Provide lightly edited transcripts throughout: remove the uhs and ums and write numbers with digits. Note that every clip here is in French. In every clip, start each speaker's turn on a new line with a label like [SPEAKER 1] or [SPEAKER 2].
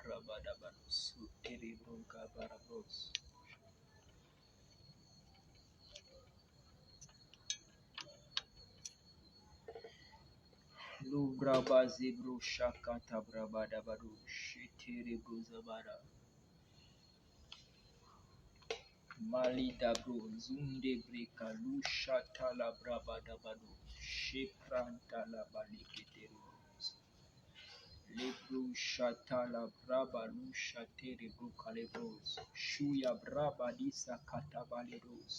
[SPEAKER 1] brabadabados, suterebroka barabos. Lubraba zebro shakata brabadabado, sheterebrozabara. Malida bro, zunde breka, lushata la brabadabado, shepranta la baliketeros. Lebro shata la braba, lushatere brukalebros, shuya braba disa katabaleros.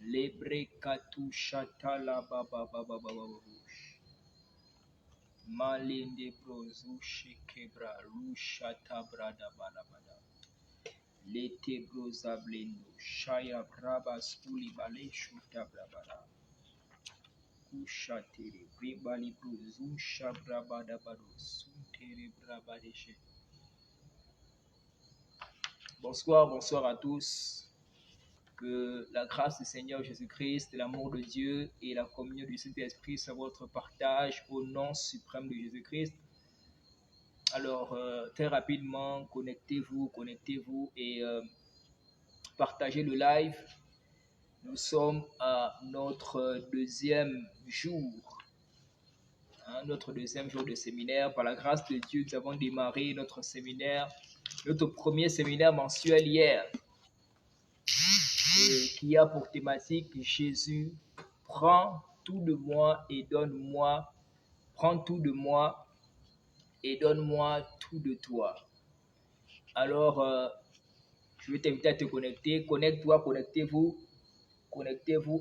[SPEAKER 1] Lebre katu shata la baba baba baba bush. Malinde brozu shekebra, lushata brada balabada. Lete broza blendo, shaya braba skuli bale shuta brabara. Kushatere, bribali brozu shabrabada bado, suntere brabadeshe. Bonsoir, bonsoir à tous. Que la grâce du Seigneur Jésus-Christ, l'amour de Dieu et la communion du Saint-Esprit soient votre partage au nom suprême de Jésus-Christ. Alors, très rapidement, connectez-vous et partagez le live. Nous sommes à notre deuxième jour, notre deuxième jour de séminaire. Par la grâce de Dieu, nous avons démarré notre séminaire, notre premier séminaire mensuel hier, et qui a pour thématique Jésus, prends tout de moi et donne-moi, prends tout de moi et donne-moi tout de toi. Alors, je vais t'inviter à te connecter, connecte-toi, connectez-vous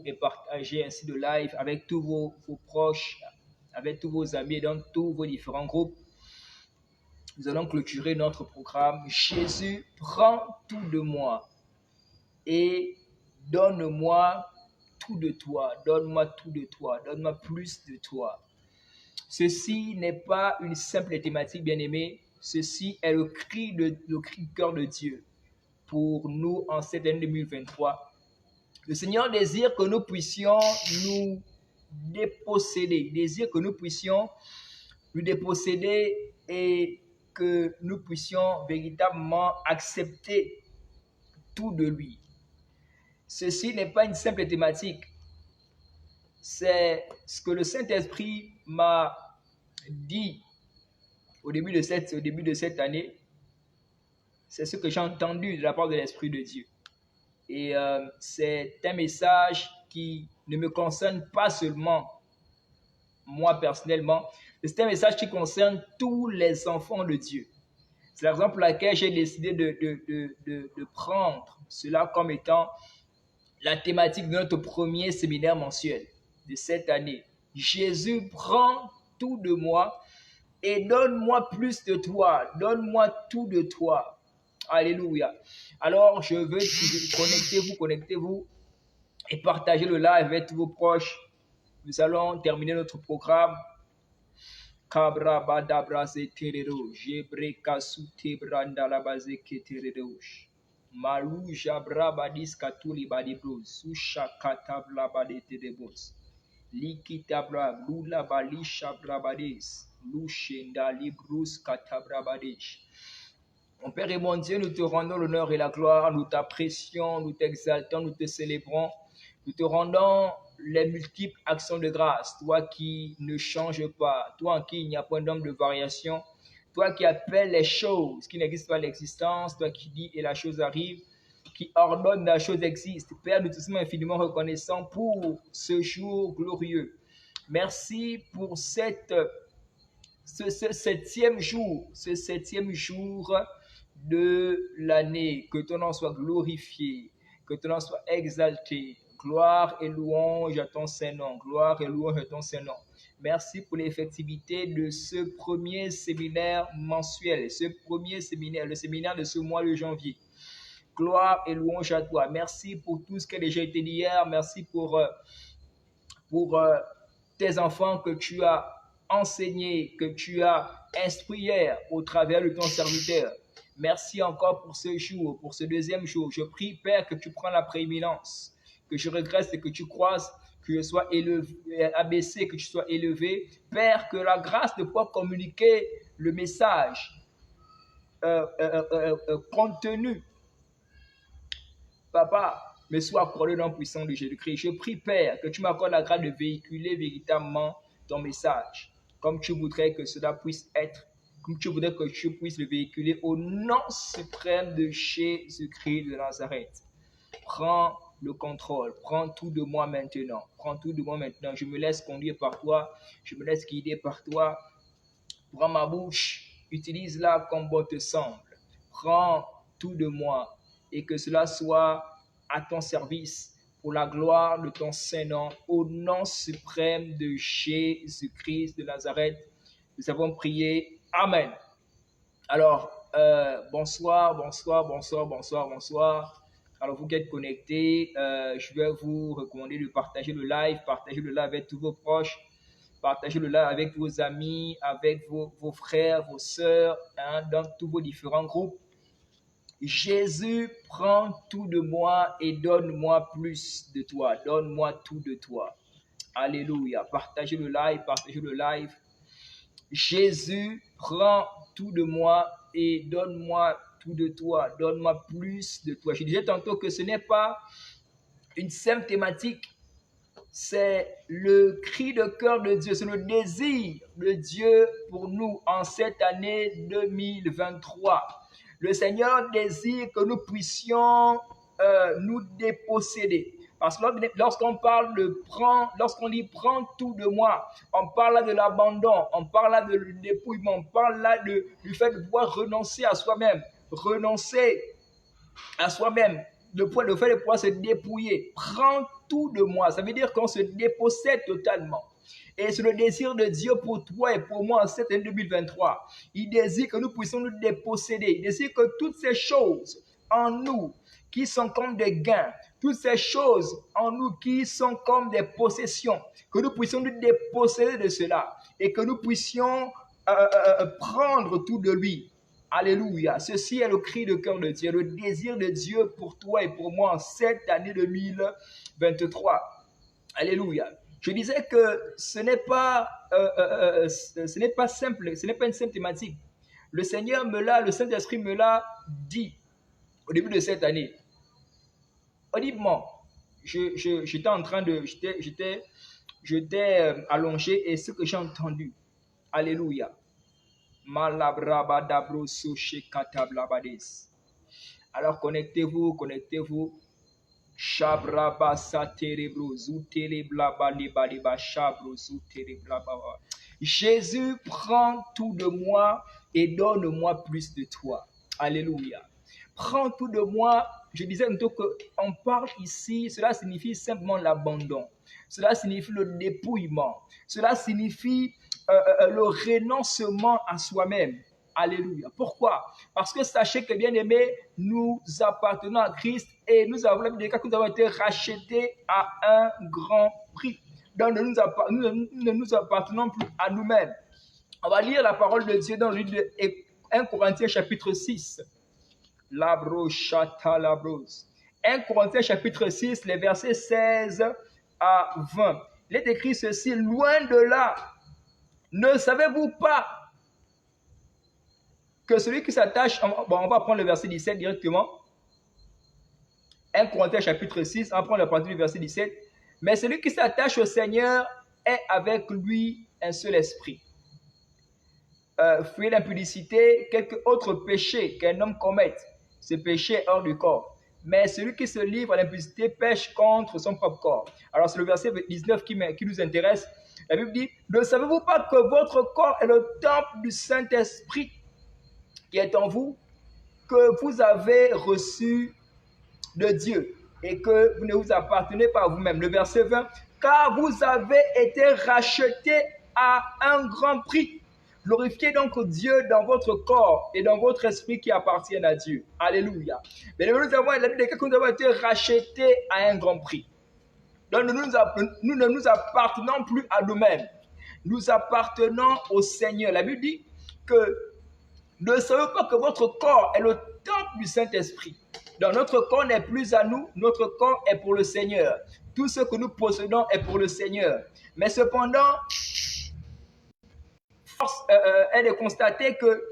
[SPEAKER 1] et partagez ainsi le live avec tous vos proches, avec tous vos amis, dans tous vos différents groupes. Nous allons clôturer notre programme. Jésus, prends tout de moi et donne-moi tout de toi. Donne-moi tout de toi. Donne-moi plus de toi. Ceci n'est pas une simple thématique, bien-aimée. Ceci est le cri de cœur de Dieu pour nous en cette année 2023. Le Seigneur désire que nous puissions nous déposséder, désire que nous puissions nous déposséder et que nous puissions véritablement accepter tout de lui. Ceci n'est pas une simple thématique. C'est ce que le Saint-Esprit m'a dit au début de cette année. C'est ce que j'ai entendu de la part de l'Esprit de Dieu. Et c'est un message qui ne me concerne pas seulement moi personnellement, mais c'est un message qui concerne tous les enfants de Dieu. C'est la raison pour laquelle j'ai décidé de prendre cela comme étant la thématique de notre premier séminaire mensuel de cette année. Jésus, prends tout de moi et donne-moi plus de toi. Donne-moi tout de toi. Alléluia. Alors, je veux connectez-vous et partagez le live avec tous vos proches. Nous allons terminer notre programme. Kabra badabra zeterero, jebreka sute branda la baze keterero. Malu jabra badis katuli badibros, susha katabla badetebos. Likitabra lula balisha brabades, lushenda librus katabra badish. Mon Père et mon Dieu, nous te rendons l'honneur et la gloire, nous t'apprécions, nous t'exaltons, nous te célébrons, nous te rendons les multiples actions de grâce, toi qui ne changes pas, toi en qui il n'y a point d'homme de variation, toi qui appelles les choses qui n'existent pas l'existence, toi qui dis et la chose arrive, qui ordonne la chose existe. Père, nous te sommes infiniment reconnaissants pour ce jour glorieux. Merci pour ce septième jour de l'année. Que ton nom soit glorifié, que ton nom soit exalté. Gloire et louange à ton Saint-Nom. Gloire et louange à ton Saint-Nom. Merci pour l'effectivité de ce premier séminaire mensuel, ce premier séminaire, le séminaire de ce mois de janvier. Gloire et louange à toi. Merci pour tout ce qui a déjà été dit hier. Merci pour tes enfants que tu as enseignés, que tu as instruits hier au travers de ton serviteur. Merci encore pour ce jour, pour ce deuxième jour. Je prie, Père, que tu prends la prééminence, que je regrette et que tu croises, que je sois élevé, abaissé, que tu sois élevé. Père, que la grâce de pouvoir communiquer le message contenu. Papa, me soit accordé dans le puissant de Jésus-Christ. Je prie, Père, que tu m'accordes la grâce de véhiculer véritablement ton message, comme tu voudrais que cela puisse être, comme tu voudrais que je puisse le véhiculer au nom suprême de Jésus-Christ de Nazareth. Prends le contrôle, prends tout de moi maintenant, prends tout de moi maintenant. Je me laisse conduire par toi, je me laisse guider par toi. Prends ma bouche, utilise-la comme bon te semble. Prends tout de moi et que cela soit à ton service pour la gloire de ton Saint-Nom, au nom suprême de Jésus-Christ de Nazareth. Nous avons prié. Amen. Alors, bonsoir. Alors, vous qui êtes connectés, je vais vous recommander de partager le live avec tous vos proches. Partagez-le là avec vos amis, avec vos frères, vos sœurs, dans tous vos différents groupes. Jésus, prends tout de moi et donne-moi plus de toi. Donne-moi tout de toi. Alléluia. Partagez le live. Jésus, prends tout de moi et donne-moi tout de toi. Donne-moi plus de toi. Je disais tantôt que ce n'est pas une simple thématique. C'est le cri de cœur de Dieu, c'est le désir de Dieu pour nous en cette année 2023. Le Seigneur désire que nous puissions nous déposséder. Parce que lorsqu'on parle de prendre, lorsqu'on dit prends tout de moi, on parle là de l'abandon, on parle là de dépouillement, on parle là du fait de pouvoir renoncer à soi-même, le fait de pouvoir se dépouiller. Prends tout de moi. Ça veut dire qu'on se dépossède totalement. Et c'est le désir de Dieu pour toi et pour moi en cette année 2023. Il désire que nous puissions nous déposséder. Il désire que toutes ces choses en nous qui sont comme des gains, toutes ces choses en nous qui sont comme des possessions, que nous puissions nous déposséder de cela et que nous puissions prendre tout de lui. Alléluia. Ceci est le cri de cœur de Dieu, le désir de Dieu pour toi et pour moi en cette année 2023. Alléluia. Je disais que ce n'est pas simple, ce n'est pas une simple thématique. Le Saint-Esprit me l'a dit au début de cette année. Audiblement, j'étais allongé et ce que j'ai entendu. Alléluia. Alors connectez-vous. Jésus, prends tout de moi et donne-moi plus de toi. Alléluia. Prends tout de moi. Je disais plutôt qu'on parle ici, cela signifie simplement l'abandon. Cela signifie le dépouillement. Cela signifie le renoncement à soi-même. Alléluia. Pourquoi? Parce que sachez que, bien aimés, nous appartenons à Christ et nous avons été rachetés à un grand prix. Donc, nous ne nous appartenons plus à nous-mêmes. On va lire la parole de Dieu dans le livre de 1 Corinthiens chapitre 6. 1 Corinthiens chapitre 6, les versets 16 à 20. Il est écrit ceci: loin de là, ne savez-vous pas que celui qui s'attache, on va prendre le verset 17 directement. 1 Corinthiens chapitre 6, on va prendre la partie du verset 17. Mais celui qui s'attache au Seigneur est avec lui un seul esprit. Fuyez l'impudicité, quelque autre péché qu'un homme commette, ce péché est hors du corps. Mais celui qui se livre à l'impudicité pêche contre son propre corps. Alors c'est le verset 19 qui nous intéresse. La Bible dit: ne savez-vous pas que votre corps est le temple du Saint-Esprit qui est en vous, que vous avez reçu de Dieu et que vous ne vous appartenez pas à vous-même. Le verset 20: car vous avez été rachetés à un grand prix. Glorifiez donc Dieu dans votre corps et dans votre esprit qui appartiennent à Dieu. Alléluia. Mais nous avons été rachetés à un grand prix. Donc nous ne nous appartenons plus à nous-mêmes. Nous appartenons au Seigneur. La Bible dit que ne savez pas que votre corps est le temple du Saint-Esprit. Donc notre corps n'est plus à nous, notre corps est pour le Seigneur. Tout ce que nous possédons est pour le Seigneur. Mais cependant, force est de constater que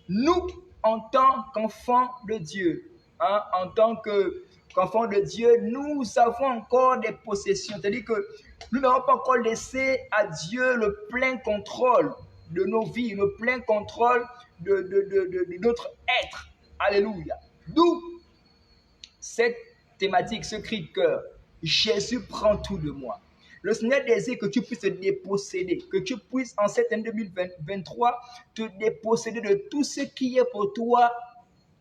[SPEAKER 1] nous, en tant qu'enfant de Dieu, hein, en tant qu'enfant de Dieu, nous avons encore des possessions. C'est-à-dire que nous n'avons pas encore laissé à Dieu le plein contrôle de nos vies, le plein contrôle de notre être. Alléluia. D'où cette thématique, ce cri de cœur. Jésus prend tout de moi. Le Seigneur désire que tu puisses te déposséder, que tu puisses en cette année 2023 te déposséder de tout ce qui est pour toi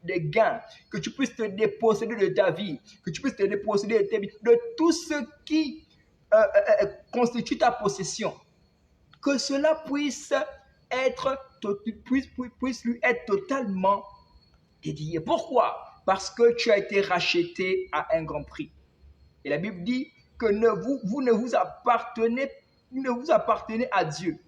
[SPEAKER 1] des gains, que tu puisses te déposséder de ta vie, que tu puisses te déposséder de tes vies, de tout ce qui constitue ta possession. Que cela puisse lui être totalement dédié. Pourquoi? Parce que tu as été racheté à un grand prix. Et la Bible dit que vous ne vous appartenez à Dieu.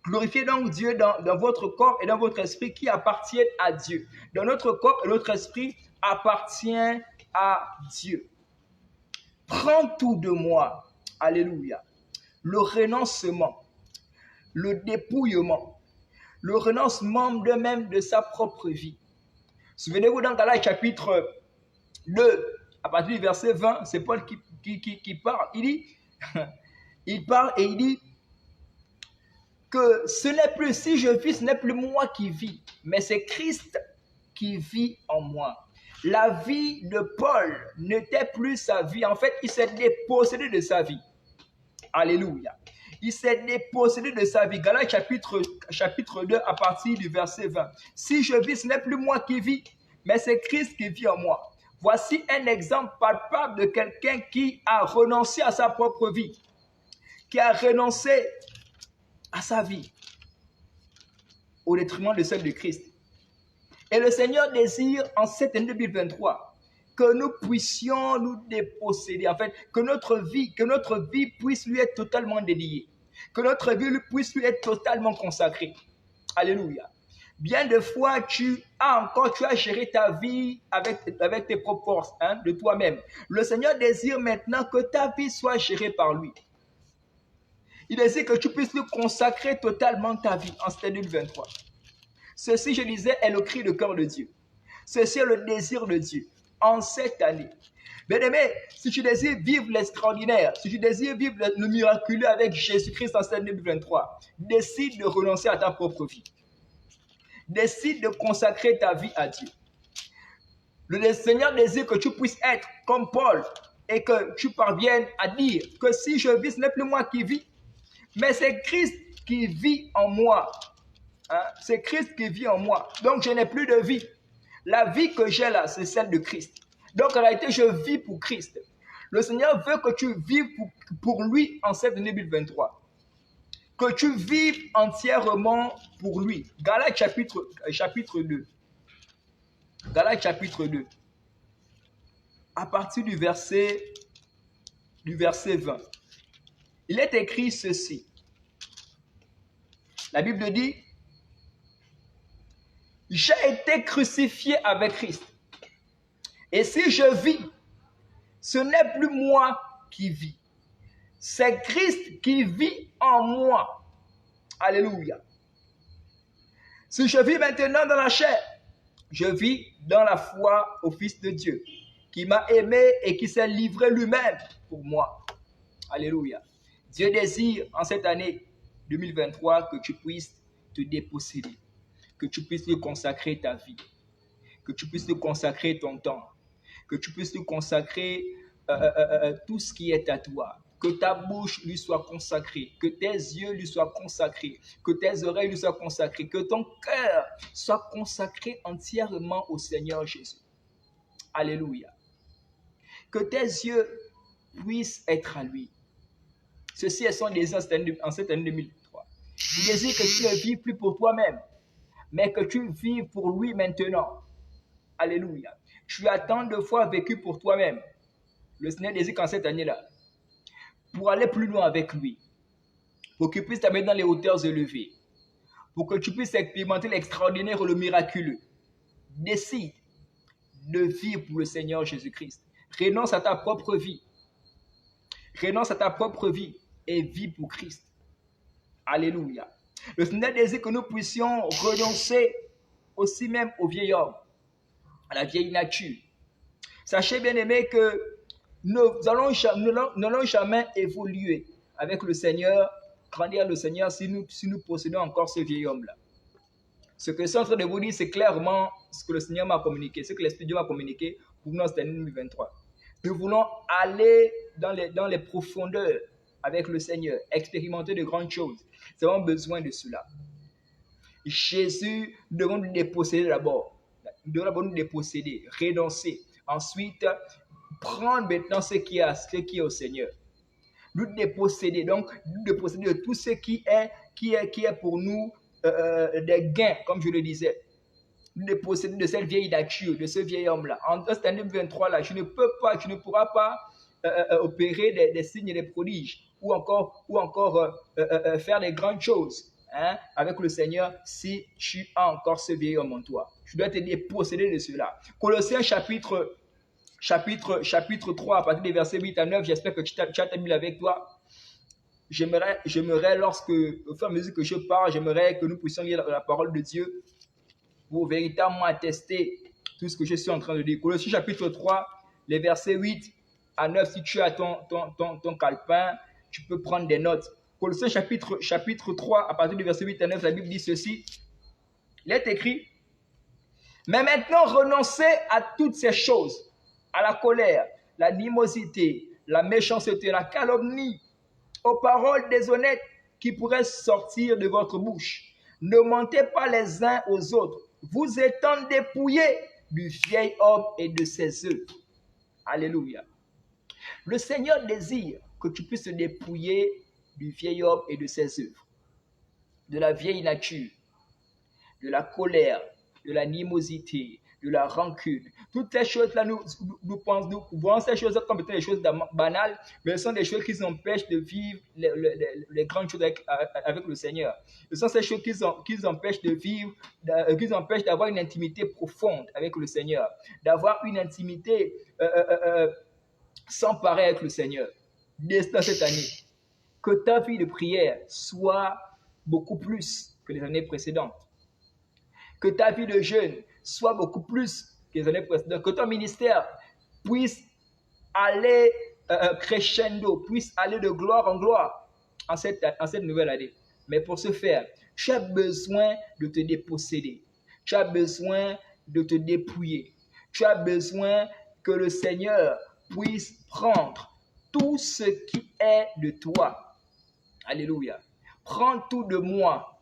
[SPEAKER 1] Glorifiez donc Dieu dans votre corps et dans votre esprit qui appartiennent à Dieu. Dans notre corps et notre esprit appartient à Dieu. Prends tout de moi. Alléluia. Le renoncement, le dépouillement, le renoncement de même de sa propre vie. Souvenez-vous dans Galates chapitre 2, à partir du verset 20, c'est Paul qui parle. Il parle et il dit que ce n'est plus, si je vis, ce n'est plus moi qui vis, mais c'est Christ qui vit en moi. La vie de Paul n'était plus sa vie. En fait, il s'est dépossédé de sa vie. Alléluia. Il s'est dépossédé de sa vie. Galates chapitre 2 à partir du verset 20. Si je vis, ce n'est plus moi qui vis, mais c'est Christ qui vit en moi. Voici un exemple palpable de quelqu'un qui a renoncé à sa propre vie, qui a renoncé à sa vie au détriment de celle de Christ. Et le Seigneur désire en cette année 2023 que nous puissions nous déposséder, en fait, que notre vie puisse lui être totalement dédiée, que notre vie puisse lui être totalement consacrée. Alléluia. Bien de fois, tu as géré ta vie avec tes propres forces, hein, de toi-même. Le Seigneur désire maintenant que ta vie soit gérée par lui. Il désire que tu puisses lui consacrer totalement ta vie en cette année 2023. Ceci, je disais, est le cri de cœur de Dieu. Ceci est le désir de Dieu en cette année. Bien-aimé, si tu désires vivre l'extraordinaire, si tu désires vivre le miraculeux avec Jésus-Christ en cette année 2023, décide de renoncer à ta propre vie. Décide de consacrer ta vie à Dieu. Le Seigneur désire que tu puisses être comme Paul et que tu parviennes à dire que si je vis, ce n'est plus moi qui vis, mais c'est Christ qui vit en moi. Hein? C'est Christ qui vit en moi. Donc je n'ai plus de vie. La vie que j'ai là, c'est celle de Christ. Donc en réalité, je vis pour Christ. Le Seigneur veut que tu vives pour lui en cette année 2023. Que tu vives entièrement pour lui. Galates chapitre 2. Galates chapitre 2. À partir du verset 20. Il est écrit ceci. La Bible dit: j'ai été crucifié avec Christ. Et si je vis, ce n'est plus moi qui vis. C'est Christ qui vit en moi. Alléluia. Si je vis maintenant dans la chair, je vis dans la foi au Fils de Dieu, qui m'a aimé et qui s'est livré lui-même pour moi. Alléluia. Dieu désire en cette année 2023 que tu puisses te déposséder, que tu puisses lui consacrer ta vie, que tu puisses lui consacrer ton temps, que tu puisses lui consacrer tout ce qui est à toi, que ta bouche lui soit consacrée, que tes yeux lui soient consacrés, que tes oreilles lui soient consacrées, que ton cœur soit consacré entièrement au Seigneur Jésus. Alléluia. Que tes yeux puissent être à lui. Ceci est son désir en cette année 2003. Il désire que tu ne vives plus pour toi-même, mais que tu vives pour lui maintenant. Alléluia. Tu as tant de fois vécu pour toi-même. Le Seigneur désire qu'en cette année-là, pour aller plus loin avec lui, pour qu'il puisse t'amener dans les hauteurs élevées, pour que tu puisses expérimenter l'extraordinaire et le miraculeux, décide de vivre pour le Seigneur Jésus-Christ. Renonce à ta propre vie. Renonce à ta propre vie et vis pour Christ. Alléluia. Le Seigneur désire que nous puissions renoncer aussi même au vieil homme, à la vieille nature. Sachez bien aimés que nous n'allons jamais évoluer avec le Seigneur, grandir le Seigneur si nous possédons encore ce vieil homme-là. Ce que je suis en train de vous dire, c'est clairement ce que le Seigneur m'a communiqué, ce que l'Esprit de Dieu m'a communiqué pour nous en cette année 2023. Nous voulons aller dans les profondeurs avec le Seigneur, expérimenter de grandes choses. Nous avons besoin de cela. Jésus, nous devons nous déposséder d'abord. Nous devons d'abord nous déposséder, renoncer. Ensuite, prendre maintenant ce qui est au Seigneur. Nous déposséder, donc nous déposséder de tout ce qui est pour nous des gains, comme je le disais. Nous déposséder de cette vieille nature, de ce vieil homme-là. En cette année 2023, là, je ne pourrai pas opérer des signes et des prodiges ou encore faire des grandes choses avec le Seigneur si tu as encore ce vieil homme en toi. Je dois te déposséder de cela. Colossiens chapitre 3, à partir des versets 8 à 9, j'espère que tu as ta Bible avec toi. J'aimerais, lorsque, au fur et à mesure que je parle, j'aimerais que nous puissions lire la parole de Dieu pour véritablement attester tout ce que je suis en train de dire. Colossiens chapitre 3, les versets 8 à 9, si tu as ton calepin, tu peux prendre des notes. Colossiens chapitre 3, à partir du verset 8 à 9, la Bible dit ceci. Il est écrit, « Mais maintenant, renoncez à toutes ces choses, à la colère, l'animosité, la méchanceté, la calomnie, aux paroles déshonnêtes qui pourraient sortir de votre bouche. Ne mentez pas les uns aux autres, vous étant dépouillés du vieil homme et de ses œuvres. » Alléluia. Le Seigneur désire que tu puisses te dépouiller du vieil homme et de ses œuvres, de la vieille nature, de la colère, de l'animosité, de la rancune. Toutes ces choses-là, nous voyons ces choses comme étant des choses banales, mais ce sont des choses qui nous empêchent de vivre les grandes choses avec le Seigneur. Ce sont ces choses qui nous empêchent de vivre, qui nous empêchent d'avoir une intimité profonde avec le Seigneur, d'avoir une intimité sans pareil avec le Seigneur. Dans cette année, que ta vie de prière soit beaucoup plus que les années précédentes. Que ta vie de jeûne soit beaucoup plus que les années précédentes. Que ton ministère puisse aller crescendo, puisse aller de gloire en gloire en cette nouvelle année. Mais pour ce faire, tu as besoin de te déposséder. Tu as besoin de te dépouiller. Tu as besoin que le Seigneur puisse prendre tout ce qui est de toi. Alléluia. Prends tout de moi,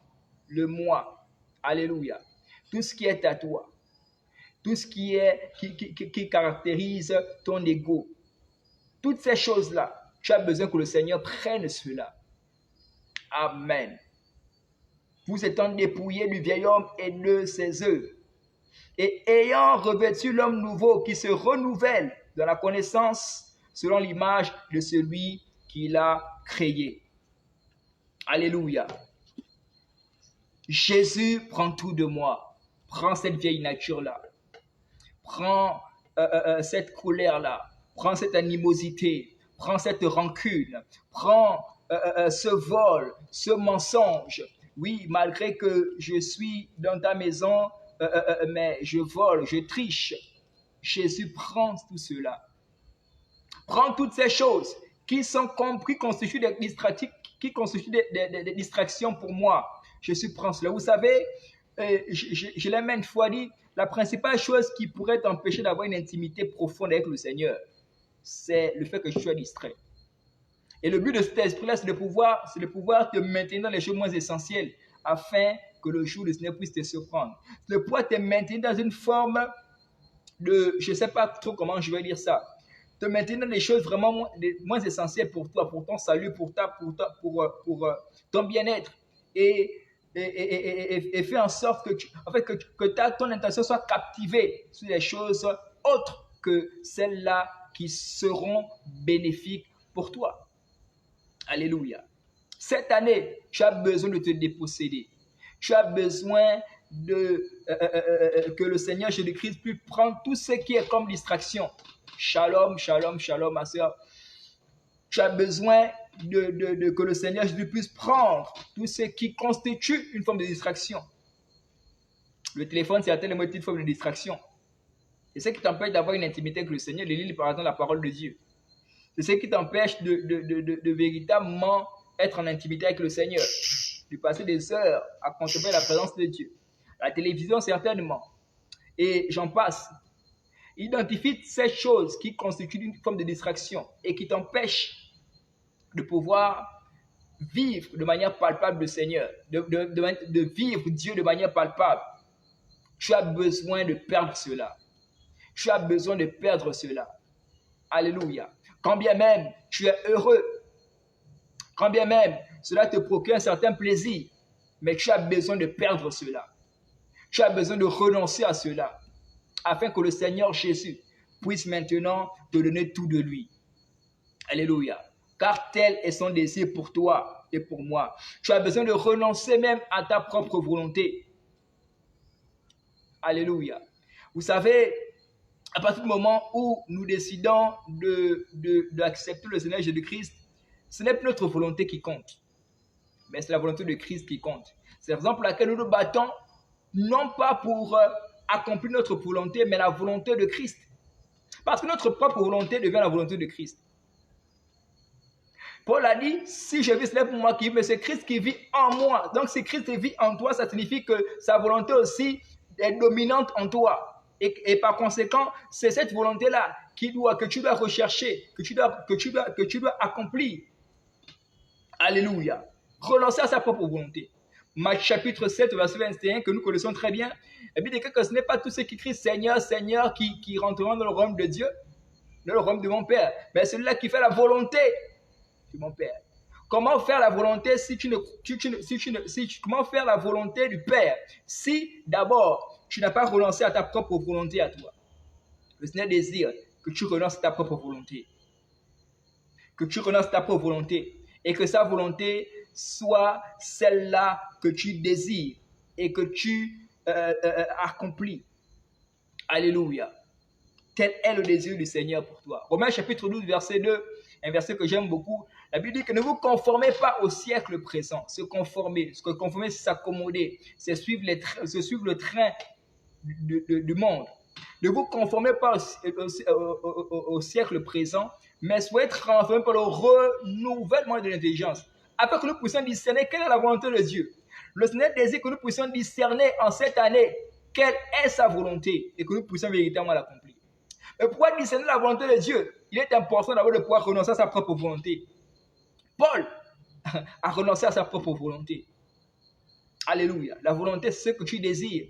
[SPEAKER 1] le moi. Alléluia. Tout ce qui est à toi. Tout ce qui caractérise ton ego. Toutes ces choses-là, tu as besoin que le Seigneur prenne cela. Amen. Vous étant dépouillés du vieil homme et de ses œuvres, et ayant revêtu l'homme nouveau qui se renouvelle dans la connaissance selon l'image de celui qui l'a créé. Alléluia. Jésus prend tout de moi. Prends cette vieille nature-là. Prends cette colère-là. Prends cette animosité. Prends cette rancune. Prends ce vol, ce mensonge. Oui, malgré que je suis dans ta maison, mais je vole, je triche. Jésus prend tout cela. Prends toutes ces choses qui constituent des distractions pour moi. Jésus prend cela. Vous savez, je l'ai maintes fois dit, la principale chose qui pourrait t'empêcher d'avoir une intimité profonde avec le Seigneur, c'est le fait que tu sois distrait. Et le but de cet esprit-là, c'est de pouvoir te maintenir dans les choses moins essentielles, afin que le jour du Seigneur puisse te surprendre. C'est de pouvoir te maintenir dans une forme de, je ne sais pas trop comment je vais dire ça, te maintenir dans des choses vraiment moins essentielles pour toi, pour ton salut, pour ton bien-être. Et fais en sorte que ton intention soit captivée sur des choses autres que celles-là qui seront bénéfiques pour toi. Alléluia. Cette année, tu as besoin de te déposséder. Tu as besoin que le Seigneur Jésus-Christ puisse prendre tout ce qui est comme distraction. Shalom, shalom, shalom, ma soeur. Tu as besoin que le Seigneur Jésus puisse prendre tout ce qui constitue une forme de distraction. Le téléphone, c'est certainement une petite forme de distraction. C'est ce qui t'empêche d'avoir une intimité avec le Seigneur, de lire par exemple la parole de Dieu. C'est ce qui t'empêche de véritablement être en intimité avec le Seigneur, de passer des heures à contempler la présence de Dieu. La télévision, certainement. Et j'en passe. Identifie ces choses qui constituent une forme de distraction et qui t'empêchent de pouvoir vivre de manière palpable le Seigneur, de vivre Dieu de manière palpable. Tu as besoin de perdre cela. Tu as besoin de perdre cela. Alléluia. Quand bien même tu es heureux, quand bien même cela te procure un certain plaisir, mais tu as besoin de perdre cela. Tu as besoin de renoncer à cela, afin que le Seigneur Jésus puisse maintenant te donner tout de lui. Alléluia. Car tel est son désir pour toi et pour moi. Tu as besoin de renoncer même à ta propre volonté. Alléluia. Vous savez, à partir du moment où nous décidons d'accepter le Seigneur Jésus-Christ, ce n'est plus notre volonté qui compte, mais c'est la volonté de Christ qui compte. C'est la raison pour laquelle nous nous battons, non pas pour accomplir notre volonté, mais la volonté de Christ. Parce que notre propre volonté devient la volonté de Christ. Paul a dit, si je vis, ce n'est pour moi qui vis, mais c'est Christ qui vit en moi. Donc si Christ vit en toi, ça signifie que sa volonté aussi est dominante en toi. Et par conséquent, c'est cette volonté-là que tu dois rechercher, que tu dois accomplir. Alléluia. Renoncer à sa propre volonté. Matthieu chapitre 7, verset 21, que nous connaissons très bien. Et bien, que ce n'est pas tous ceux qui crient Seigneur, Seigneur, qui rentreront dans le royaume de Dieu, dans le royaume de mon Père, mais celui-là qui fait la volonté de mon Père. Comment faire la volonté comment faire la volonté du Père si d'abord tu n'as pas renoncé à ta propre volonté à toi? Le Seigneur désire que tu renonces à ta propre volonté. Que tu renonces à ta propre volonté et que sa volonté soit celle-là que tu désires et que tu accomplis. Alléluia. Tel est le désir du Seigneur pour toi. Romains chapitre 12, verset 2, un verset que j'aime beaucoup. La Bible dit que ne vous conformez pas au siècle présent. Se conformer, c'est s'accommoder, c'est suivre le train du monde. Ne vous conformez pas au siècle présent, mais soyez transformés par le renouvellement de l'intelligence, afin que nous puissions discerner quelle est la volonté de Dieu. Le Seigneur désire que nous puissions discerner en cette année quelle est sa volonté et que nous puissions véritablement l'accomplir. Mais pour discerner la volonté de Dieu, il est important d'abord de pouvoir renoncer à sa propre volonté. Paul a renoncé à sa propre volonté. Alléluia. La volonté, c'est ce que tu désires.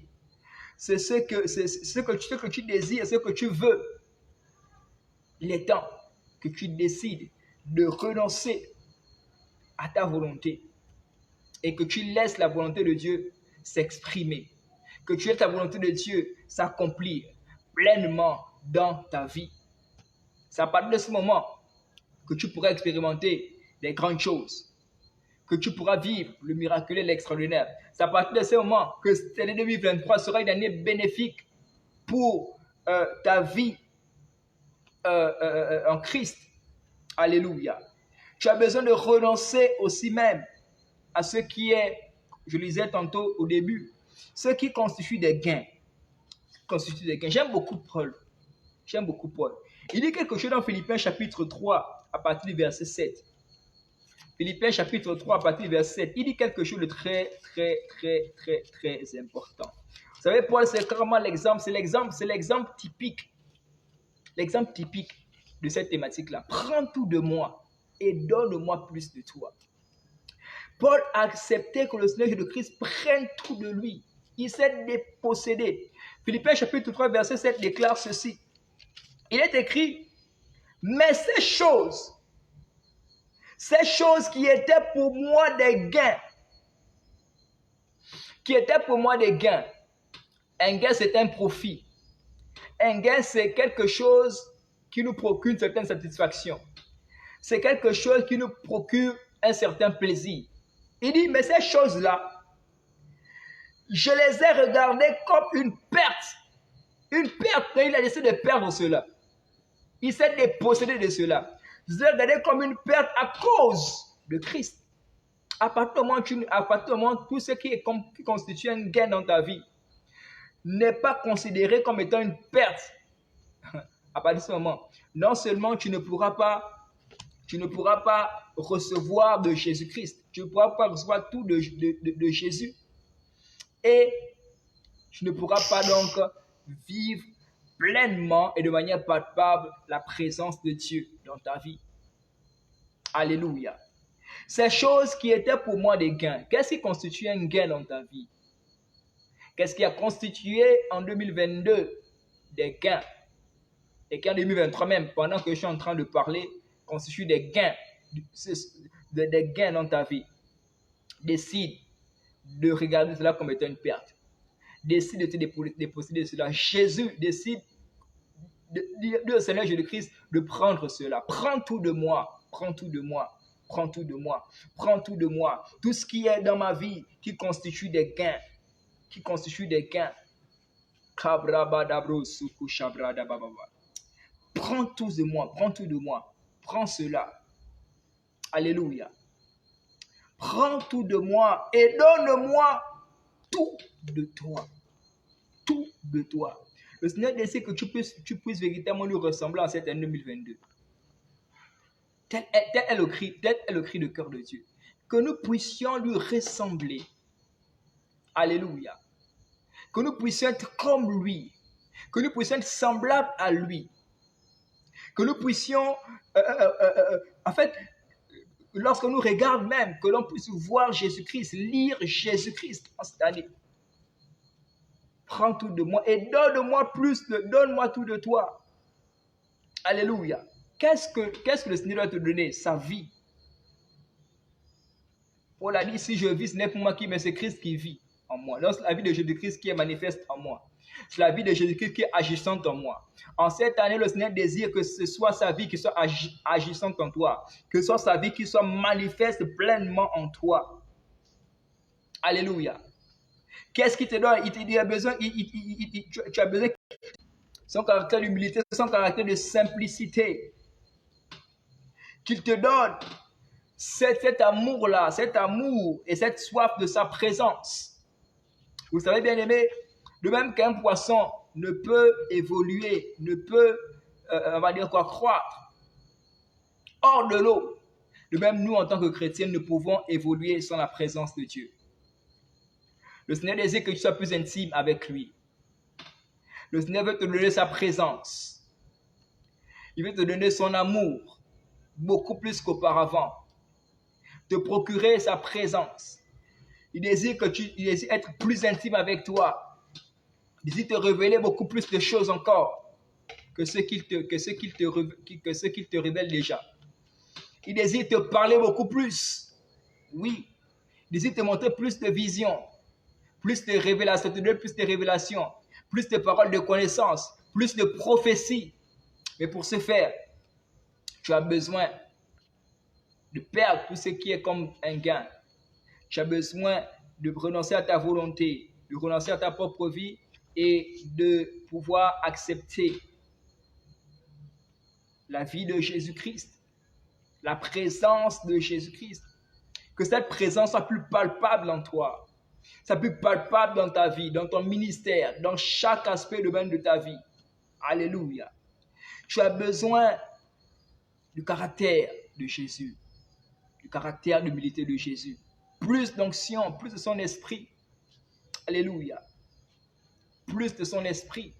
[SPEAKER 1] C'est ce que tu désires, ce que tu veux. Il est temps que tu décides de renoncer à ta volonté et que tu laisses la volonté de Dieu s'exprimer. Que tu laisses la volonté de Dieu s'accomplir pleinement dans ta vie. C'est à partir de ce moment que tu pourras expérimenter des grandes choses, que tu pourras vivre le miraculeux et l'extraordinaire. C'est à partir de ce moment que cette année 2023 sera une année bénéfique pour ta vie en Christ. Alléluia. Tu as besoin de renoncer aussi même à ce qui est, je le disais tantôt au début, ce qui constitue des gains. J'aime beaucoup Paul. Il dit quelque chose dans Philippiens chapitre 3 à partir du verset 7. Philippiens chapitre 3 à partir du verset 7. Il dit quelque chose de très important. Vous savez, Paul, c'est vraiment l'exemple, c'est l'exemple typique. L'exemple typique de cette thématique-là. Prends tout de moi et donne-moi plus de toi. Paul a accepté que le Seigneur Jésus-Christ prenne tout de lui. Il s'est dépossédé. Philippiens chapitre 3 verset 7 déclare ceci. Il est écrit, mais ces choses qui étaient pour moi des gains, un gain c'est un profit, un gain c'est quelque chose qui nous procure une certaine satisfaction, c'est quelque chose qui nous procure un certain plaisir. Il dit, mais ces choses-là, je les ai regardées comme une perte, il a décidé de perdre cela. Il s'est dépossédé de cela. Je l'ai regardé comme une perte à cause de Christ. À partir du moment tout ce qui constitue un gain dans ta vie, n'est pas considéré comme étant une perte. À partir de ce moment, non seulement tu ne pourras pas recevoir de Jésus-Christ, tu ne pourras pas recevoir tout de Jésus, et tu ne pourras pas donc vivre pleinement et de manière palpable la présence de Dieu dans ta vie. Alléluia. Ces choses qui étaient pour moi des gains, qu'est-ce qui constitue un gain dans ta vie? Qu'est-ce qui a constitué en 2022 des gains? Et qu'en 2023 même, pendant que je suis en train de parler, constitue des gains dans ta vie. Décide de regarder cela comme étant une perte. Décide de te déposséder de cela. Jésus décide de dire au Seigneur Jésus-Christ de prendre cela. Prends tout de moi. Prends tout de moi. Prends tout de moi. Prends tout de moi. Tout ce qui est dans ma vie qui constitue des gains. Qui constitue des gains. Prends tout de moi. Prends tout de moi. Prends cela. Alléluia. Prends tout de moi et donne-moi tout de toi. Tout de toi. Le Seigneur désire que tu puisses véritablement lui ressembler en cette année 2022. Tel est le cri de cœur de Dieu. Que nous puissions lui ressembler. Alléluia. Que nous puissions être comme lui. Que nous puissions être semblables à lui. Que nous puissions, en fait, lorsque nous regardons même, que l'on puisse voir Jésus-Christ, lire Jésus-Christ en cette année. Prends tout de moi et donne-moi donne-moi tout de toi. Alléluia. Qu'est-ce que le Seigneur doit te donner? Sa vie. Paul a dit, si je vis, ce n'est pour moi qui, mais c'est Christ qui vit en moi. Donc, c'est la vie de Jésus-Christ qui est manifeste en moi. C'est la vie de Jésus-Christ qui est agissante en moi. En cette année, le Seigneur désire que ce soit sa vie qui soit agissante en toi. Que ce soit sa vie qui soit manifeste pleinement en toi. Alléluia. Qu'est-ce qu'il te donne? Il te dit, tu as besoin de son caractère d'humilité, son caractère de simplicité. Qu'il te donne cet amour-là, cet amour et cette soif de sa présence. Vous savez, bien aimé, de même qu'un poisson ne peut évoluer, ne peut, on va dire quoi, croître hors de l'eau, de même nous, en tant que chrétiens, nous pouvons évoluer sans la présence de Dieu. Le Seigneur désire que tu sois plus intime avec lui. Le Seigneur veut te donner sa présence. Il veut te donner son amour, beaucoup plus qu'auparavant. Te procurer sa présence. Il désire être plus intime avec toi. Il désire te révéler beaucoup plus de choses encore que ce qu'il te révèle déjà. Il désire te parler beaucoup plus. Oui. Il désire te montrer plus de vision, plus de révélations, te donner plus de révélations, plus de paroles de connaissance, plus de prophéties. Mais pour ce faire, tu as besoin de perdre tout ce qui est comme un gain. Tu as besoin de renoncer à ta volonté, de renoncer à ta propre vie et de pouvoir accepter la vie de Jésus-Christ, la présence de Jésus-Christ. Que cette présence soit plus palpable en toi, soit plus palpable dans ta vie, dans ton ministère, dans chaque aspect de ta vie. Alléluia. Tu as besoin du caractère de Jésus, du caractère d'humilité de Jésus. Plus d'onction, plus de son esprit. Alléluia. Plus de son esprit.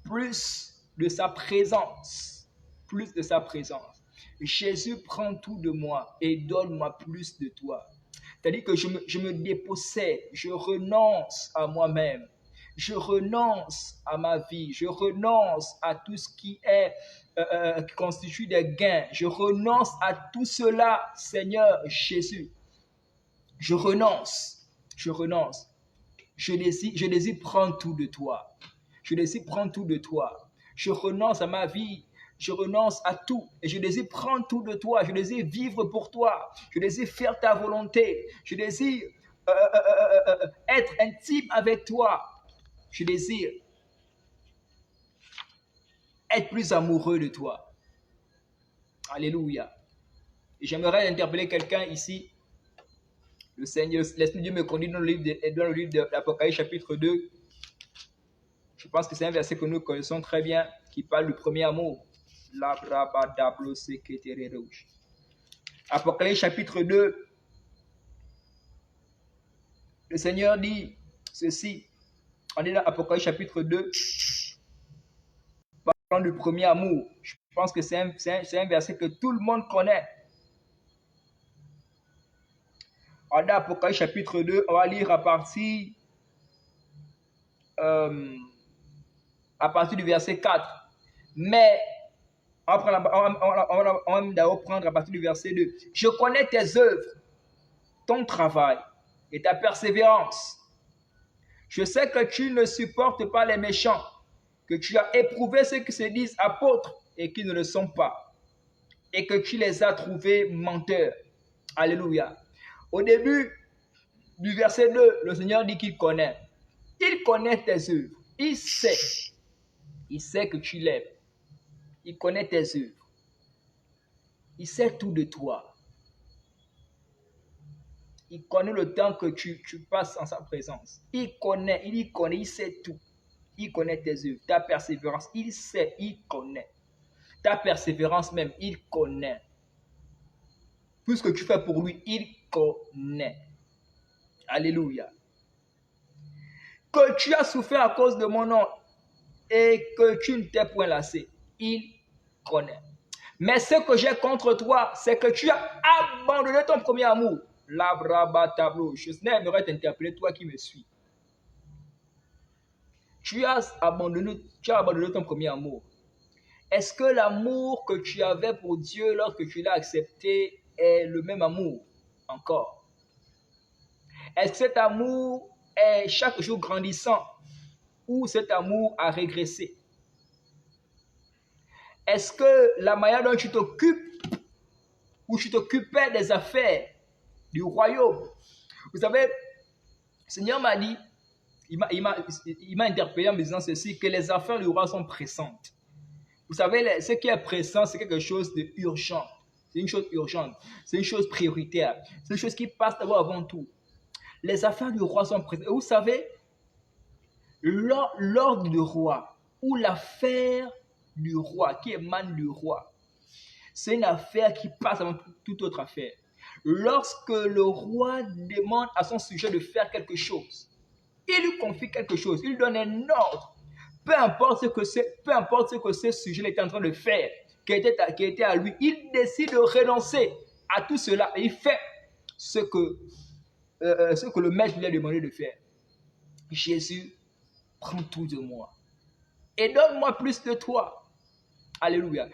[SPEAKER 1] Plus de sa présence. Plus de sa présence. Jésus, prends tout de moi et donne-moi plus de toi. C'est-à-dire que je me dépossède, je renonce à moi-même. Je renonce à ma vie. Je renonce à tout ce qui constitue des gains. Je renonce à tout cela, Seigneur Jésus. Je renonce. Je renonce. Je désire prendre tout de toi. Je désire prendre tout de toi. Je renonce à ma vie. Je renonce à tout. Et je désire prendre tout de toi. Je désire vivre pour toi. Je désire faire ta volonté. Je désire être intime avec toi. Je désire être plus amoureux de toi. Alléluia. Et j'aimerais interpeller quelqu'un ici. Le Seigneur, l'Esprit de Dieu me conduit dans le livre de l'Apocalypse chapitre 2. Je pense que c'est un verset que nous connaissons très bien, qui parle du premier amour. Apocalypse chapitre 2, le Seigneur dit ceci. On est dans Apocalypse chapitre 2, parlant du premier amour. Je pense que c'est un verset que tout le monde connaît. On est dans Apocalypse chapitre 2, on va lire à partir du verset 4. Mais on va d'abord prendre à partir du verset 2. Je connais tes œuvres, ton travail et ta persévérance. Je sais que tu ne supportes pas les méchants, que tu as éprouvé ceux qui se disent apôtres et qui ne le sont pas, et que tu les as trouvés menteurs. Alléluia. Au début du verset 2, le Seigneur dit qu'il connaît. Il connaît tes œuvres. Il sait que tu l'aimes. Il connaît tes œuvres. Il sait tout de toi. Il connaît le temps que tu passes en sa présence. Il sait tout. Il connaît tes œuvres, ta persévérance. Il sait, il connaît. Ta persévérance même, il connaît. Tout ce que tu fais pour lui, il connaît. Alléluia. Que tu as souffert à cause de mon nom et que tu ne t'es point lassé, il connaît. Mais ce que j'ai contre toi, c'est que tu as abandonné ton premier amour. Labraba tableau. Je n'aimerais t'interpeller, toi qui me suis. Tu as abandonné ton premier amour. Est-ce que l'amour que tu avais pour Dieu lorsque tu l'as accepté est le même amour encore? Est-ce que cet amour est chaque jour grandissant ou cet amour a régressé? Est-ce que la manière dont tu t'occupes ou tu t'occupais des affaires du royaume? Vous savez, le Seigneur m'a dit, il m'a interpellé en me disant ceci, que les affaires du roi sont pressantes. Vous savez, ce qui est pressant, c'est quelque chose d'urgent. C'est une chose urgente. C'est une chose prioritaire. C'est une chose qui passe d'abord avant tout. Les affaires du roi sont pressantes. Et vous savez, l'ordre du roi ou l'affaire du roi qui émane du roi, c'est une affaire qui passe avant toute autre affaire. Lorsque le roi demande à son sujet de faire quelque chose, il lui confie quelque chose, il lui donne un ordre, peu importe ce que ce sujet était en train de faire, qui était à lui, il décide de renoncer à tout cela et il fait ce que le maître lui a demandé de faire. Jésus, prends tout de moi et donne-moi plus de toi. Alléluia.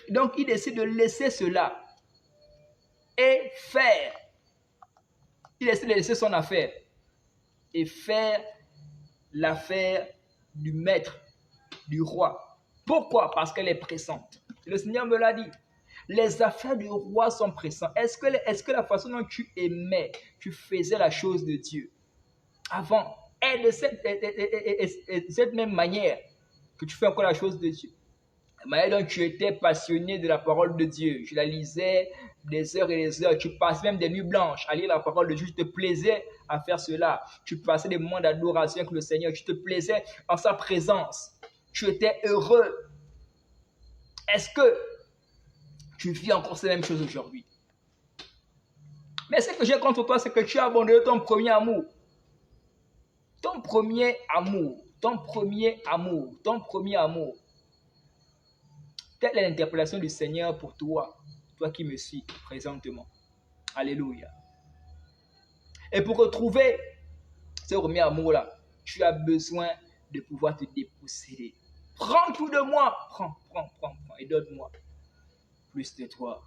[SPEAKER 1] Donc il décide de laisser cela et faire. Il décide de laisser son affaire et faire l'affaire du maître, du roi. Pourquoi? Parce qu'elle est pressante. Le Seigneur me l'a dit. Les affaires du roi sont pressantes. Est-ce que la façon dont tu aimais, tu faisais la chose de Dieu avant est de cette même manière que tu fais encore la chose de Dieu? La manière dont tu étais passionné de la parole de Dieu. Je la lisais des heures et des heures. Tu passes même des nuits blanches à lire la parole de Dieu. Tu te plaisais à faire cela. Tu passais des moments d'adoration avec le Seigneur. Tu te plaisais en sa présence. Tu étais heureux. Est-ce que tu vis encore ces mêmes choses aujourd'hui? Mais ce que j'ai contre toi, c'est que tu as abandonné ton premier amour. Ton premier amour. Ton premier amour. Ton premier amour. Telle est l'interpellation du Seigneur pour toi, toi qui me suis présentement. Alléluia. Et pour retrouver ce premier amour-là, tu as besoin de pouvoir te déposséder. Prends tout de moi. Prends et donne-moi plus de toi.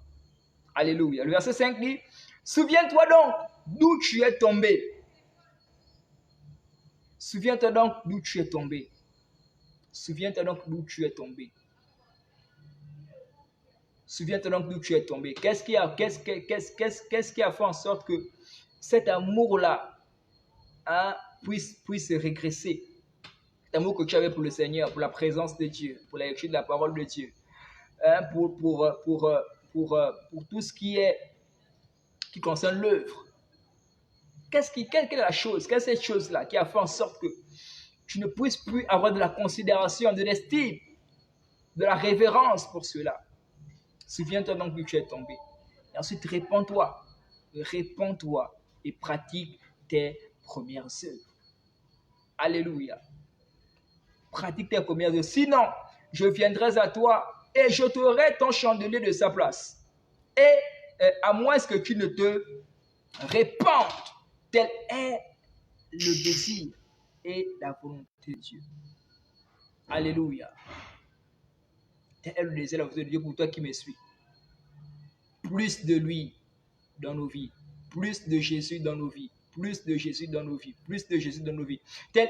[SPEAKER 1] Alléluia. Le verset 5 dit, souviens-toi donc d'où tu es tombé. Souviens-toi donc d'où tu es tombé. Souviens-toi donc d'où tu es tombé. Souviens-toi donc d'où tu es tombé. Qu'est-ce qui a fait en sorte que cet amour-là puisse régresser? Cet amour que tu avais pour le Seigneur, pour la présence de Dieu, pour la lecture de la parole de Dieu, pour tout ce qui concerne l'œuvre. Quelle est la chose? Quelle est cette chose-là qui a fait en sorte que tu ne puisses plus avoir de la considération, de l'estime, de la révérence pour cela. Souviens-toi donc que tu es tombé. Et ensuite, répands-toi et pratique tes premières œuvres. Alléluia. Pratique tes premières œuvres. Sinon, je viendrai à toi et j'ôterai ton chandelier de sa place. Et à moins que tu ne te répandes, tel est le désir et la volonté de Dieu. Alléluia. Tel est le désir et la volonté de Dieu pour toi qui me suis. Plus de lui dans nos vies. Plus de Jésus dans nos vies. Plus de Jésus dans nos vies. Plus de Jésus dans nos vies. Tel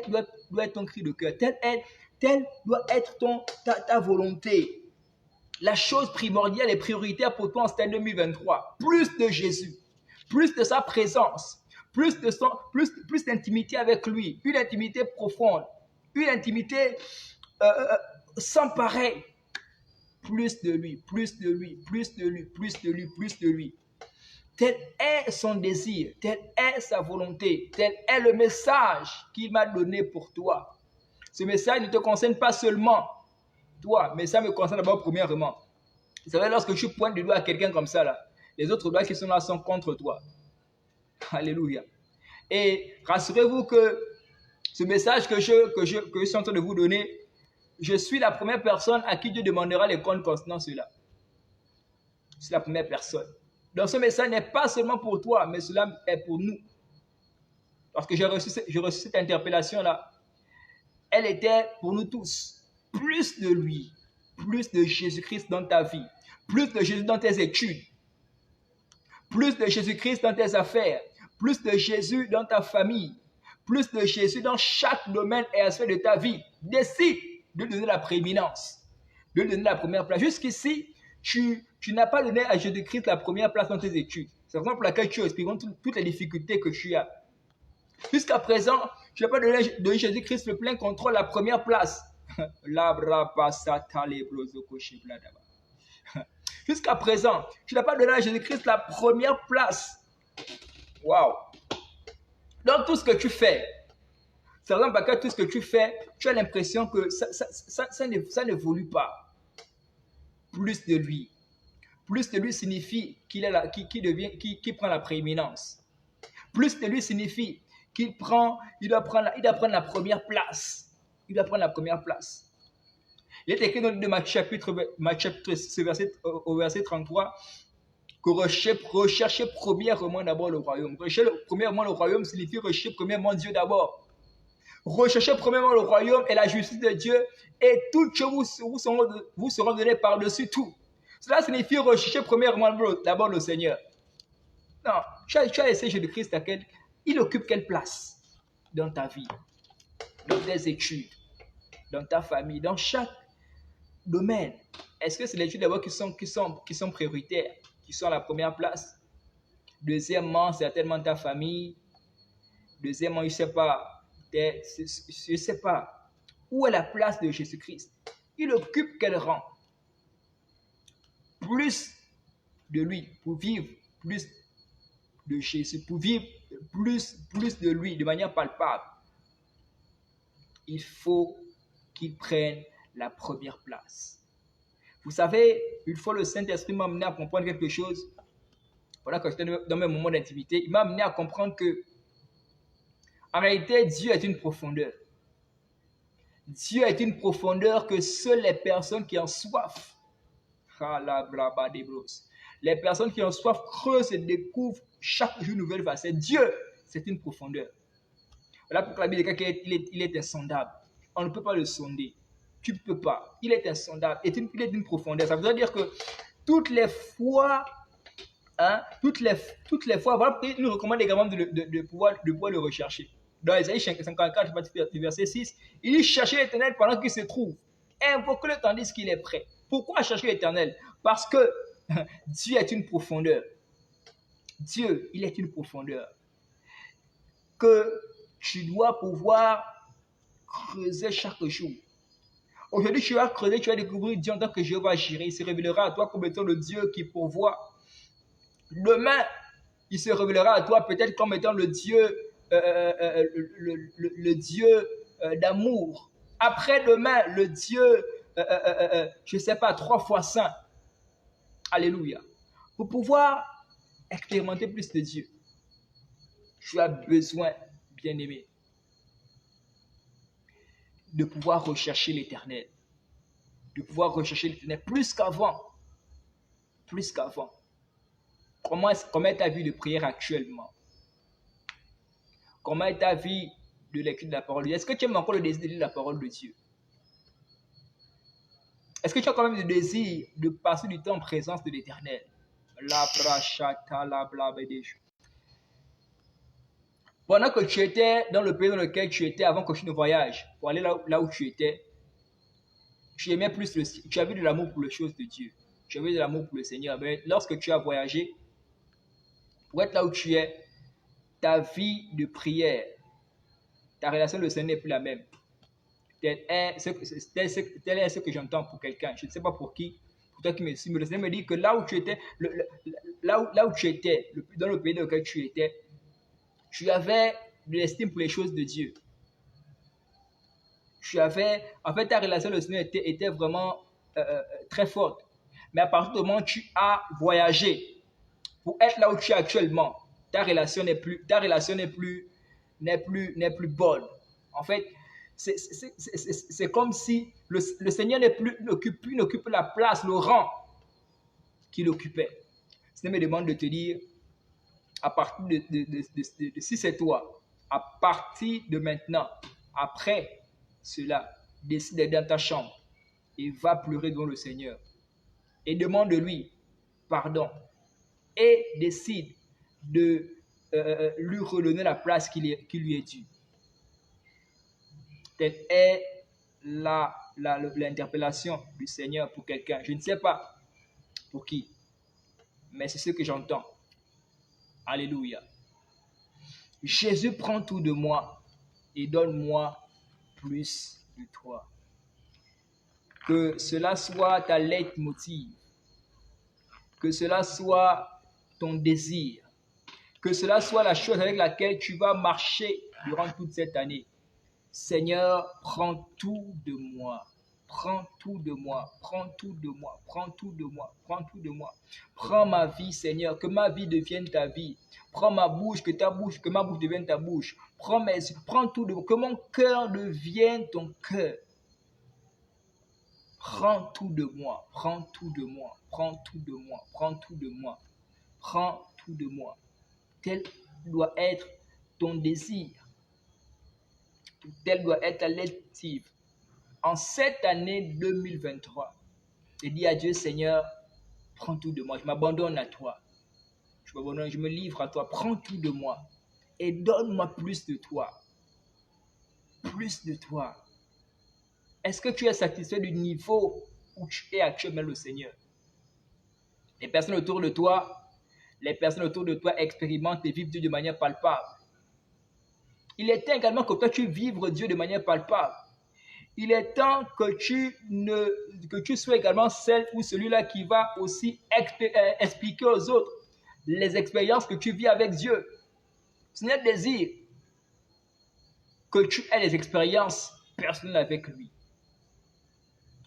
[SPEAKER 1] doit être ton cri de cœur. Tel doit être ta volonté. La chose primordiale et prioritaire pour toi en cette année 2023. Plus de Jésus. Plus de sa présence. Plus d'intimité avec lui. Une intimité profonde. Une intimité sans pareil. Plus de lui, plus de lui, plus de lui, plus de lui, plus de lui. Tel est son désir, telle est sa volonté, tel est le message qu'il m'a donné pour toi. Ce message ne te concerne pas seulement toi, mais ça me concerne d'abord premièrement. Vous savez, lorsque tu pointes du doigt à quelqu'un comme ça, là, les autres doigts qui sont là sont contre toi. Alléluia. Et rassurez-vous que ce message que je suis en train de vous donner, je suis la première personne à qui Dieu demandera les comptes concernant cela. Je suis la première personne. Donc ce message n'est pas seulement pour toi, mais cela est pour nous. Parce que j'ai reçu cette interpellation-là. Elle était pour nous tous. Plus de lui, plus de Jésus-Christ dans ta vie, plus de Jésus dans tes études, plus de Jésus-Christ dans tes affaires, plus de Jésus dans ta famille, plus de Jésus dans chaque domaine et aspect de ta vie. Décide de donner la prééminence, de donner la première place. Jusqu'ici, tu n'as pas donné à Jésus-Christ la première place dans tes études. C'est la raison pour laquelle tu expliques toutes les difficultés que tu as. Jusqu'à présent, tu n'as pas donné à Jésus-Christ le plein contrôle, la première place. Jusqu'à présent, tu n'as pas donné à Jésus-Christ la première place. Waouh! Dans tout ce que tu fais, c'est vrai parce que tout ce que tu fais, tu as l'impression que ça n'évolue pas. Plus de lui. Plus de lui signifie qu'il prend la prééminence. Plus de lui signifie il doit prendre la première place. Il doit prendre la première place. Il est écrit dans Matthieu chapitre au verset 33 que recherchez premièrement d'abord le royaume. Rechercher premièrement le royaume signifie rechercher premièrement Dieu d'abord. Recherchez premièrement le royaume et la justice de Dieu et toutes choses vous seront données par-dessus tout. Cela signifie rechercher premièrement d'abord le Seigneur. Non, tu as essayé Jésus-Christ il occupe quelle place dans ta vie, dans tes études, dans ta famille, dans chaque domaine? Est-ce que c'est les études d'abord qui sont prioritaires, qui sont à la première place? Deuxièmement, certainement ta famille. Deuxièmement, je ne sais pas. Où est la place de Jésus-Christ? Il occupe quel rang? Plus de lui, pour vivre plus de Jésus, pour vivre plus de lui, de manière palpable. Il faut qu'il prenne la première place. Vous savez, une fois le Saint-Esprit m'a amené à comprendre quelque chose, pendant que j'étais dans mes moments d'intimité, il m'a amené à comprendre que, en réalité, Dieu est une profondeur. Dieu est une profondeur que seules les personnes qui en soif, les personnes qui en soif creusent et découvrent chaque jour une nouvelle facette. Dieu, c'est une profondeur. Voilà pourquoi la Bible dit qu'il est insondable. On ne peut pas le sonder. Tu ne peux pas. Il est insondable. Il est d'une profondeur. Ça veut dire que toutes les fois, voilà, il nous recommande également de pouvoir le rechercher. Dans Isaïe 54, verset 6, il dit chercher l'Éternel pendant qu'il se trouve. Invoquez-le tandis qu'il est prêt. Pourquoi chercher l'Éternel? Parce que Dieu est une profondeur. Dieu, il est une profondeur que tu dois pouvoir creuser chaque jour. Aujourd'hui, tu vas creuser, tu vas découvrir Dieu en tant que Jéhovah Jireh. Il se révélera à toi comme étant le Dieu qui pourvoit. Demain, il se révélera à toi peut-être comme étant le Dieu le Dieu d'amour. Après-demain, le Dieu, je ne sais pas, 3 fois saint. Alléluia. Pour pouvoir expérimenter plus de Dieu, tu as besoin, bien-aimé, de pouvoir rechercher l'éternel. De pouvoir rechercher l'éternel plus qu'avant. Plus qu'avant. Comment est ta vie de prière actuellement? Comment est ta vie de lecture de la parole de Dieu? Est-ce que tu aimes encore le désir de lire la parole de Dieu? Est-ce que tu as quand même le désir de passer du temps en présence de l'éternel? Pendant que tu étais dans le pays dans lequel tu étais avant que tu ne voyages, pour aller là où tu étais, tu aimais plus tu avais de l'amour pour les choses de Dieu. Tu avais de l'amour pour le Seigneur. Mais lorsque tu as voyagé, pour être là où tu es, ta vie de prière, ta relation avec le Seigneur n'est plus la même. Tel est ce que j'entends pour quelqu'un. Je ne sais pas pour qui. Pour toi qui me suis, mais le Seigneur me dit que là où tu étais, là où tu étais, dans le pays dans lequel tu étais, tu avais de l'estime pour les choses de Dieu. En fait, ta relation avec le Seigneur était vraiment très forte. Mais à partir du moment où tu as voyagé pour être là où tu es actuellement, ta relation n'est plus bonne. En fait, c'est comme si le Seigneur n'occupe la place, le rang qu'il occupait. Le Seigneur me demande de te dire, à partir si c'est toi, à partir de maintenant, après cela, décide d'être dans ta chambre et va pleurer devant le Seigneur demande-lui pardon et décide de lui redonner la place qui lui est due. Telle est l'interpellation du Seigneur pour quelqu'un. Je ne sais pas pour qui, mais c'est ce que j'entends. Alléluia. Jésus prend tout de moi et donne-moi plus de toi. Que cela soit ta leitmotiv, que cela soit ton désir, que cela soit la chose avec laquelle tu vas marcher durant toute cette année. Seigneur, prends tout de moi. Prends tout de moi, prends tout de moi, prends tout de moi, prends tout de moi. Prends ma vie, Seigneur, que ma vie devienne ta vie. Prends ma bouche, que ma bouche devienne ta bouche. Prends tout de moi, que mon cœur devienne ton cœur. Prends tout de moi, prends tout de moi, prends tout de moi, prends tout de moi, prends tout de moi. Tel doit être ton désir. Tel doit être ta lective. En cette année 2023, je dis à Dieu, Seigneur, prends tout de moi. Je m'abandonne à toi. Je me livre à toi. Prends tout de moi et donne-moi plus de toi. Plus de toi. Est-ce que tu es satisfait du niveau où tu es actuellement, le Seigneur? Les personnes autour de toi expérimentent et vivent Dieu de manière palpable. Il est temps également que toi tu vives Dieu de manière palpable. Il est temps que tu sois également celle ou celui-là qui va aussi expliquer aux autres les expériences que tu vis avec Dieu. Ce n'est le désir que tu aies des expériences personnelles avec lui.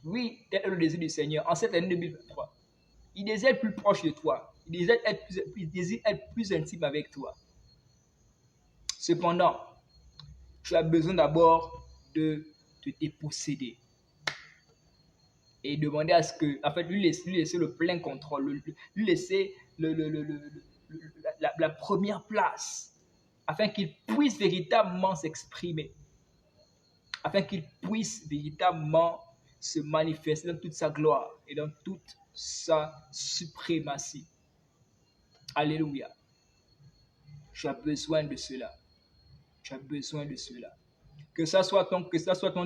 [SPEAKER 1] Oui, tel est le désir du Seigneur en cette année 2023. Il désire être plus proche de toi. Il désire être plus intime avec toi. Cependant, tu as besoin d'abord de te déposséder et demander à ce que, en fait, lui laisser le plein contrôle, lui laisser la première place, afin qu'il puisse véritablement s'exprimer, afin qu'il puisse véritablement se manifester dans toute sa gloire et dans toute sa suprématie. Alléluia. Tu as besoin de cela. Tu as besoin de cela. Que ça soit ton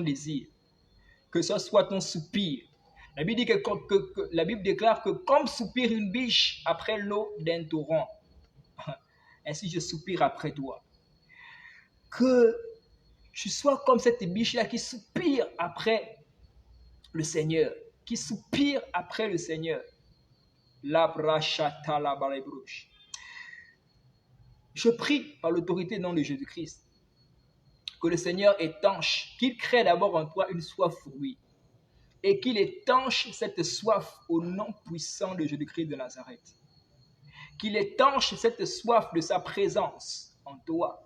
[SPEAKER 1] désir, que ce soit ton soupir. La Bible déclare que comme soupire une biche après l'eau d'un torrent, ainsi je soupire après toi. Que tu sois comme cette biche-là qui soupire après le Seigneur, qui soupire après le Seigneur. Je prie par l'autorité du nom de Jésus-Christ que le Seigneur étanche, qu'il crée d'abord en toi une soif pour lui et qu'il étanche cette soif au nom puissant de Jésus-Christ de Nazareth. Qu'il étanche cette soif de sa présence en toi.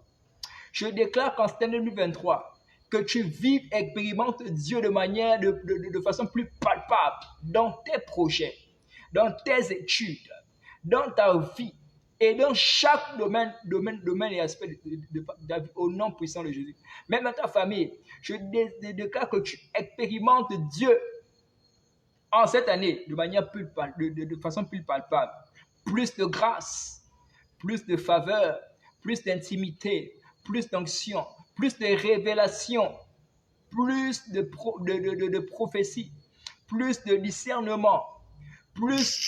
[SPEAKER 1] Je déclare qu'en cette année 2023, que tu vives, expérimentes Dieu de façon plus palpable dans tes projets, dans tes études, dans ta vie et dans chaque domaine et aspect de ta vie au nom puissant de Jésus. Même dans ta famille, je déclare que tu expérimentes Dieu en cette année de façon plus palpable. Plus de grâce, plus de faveur, plus d'intimité, plus d'onction, plus de révélation, plus de prophétie, plus de discernement, plus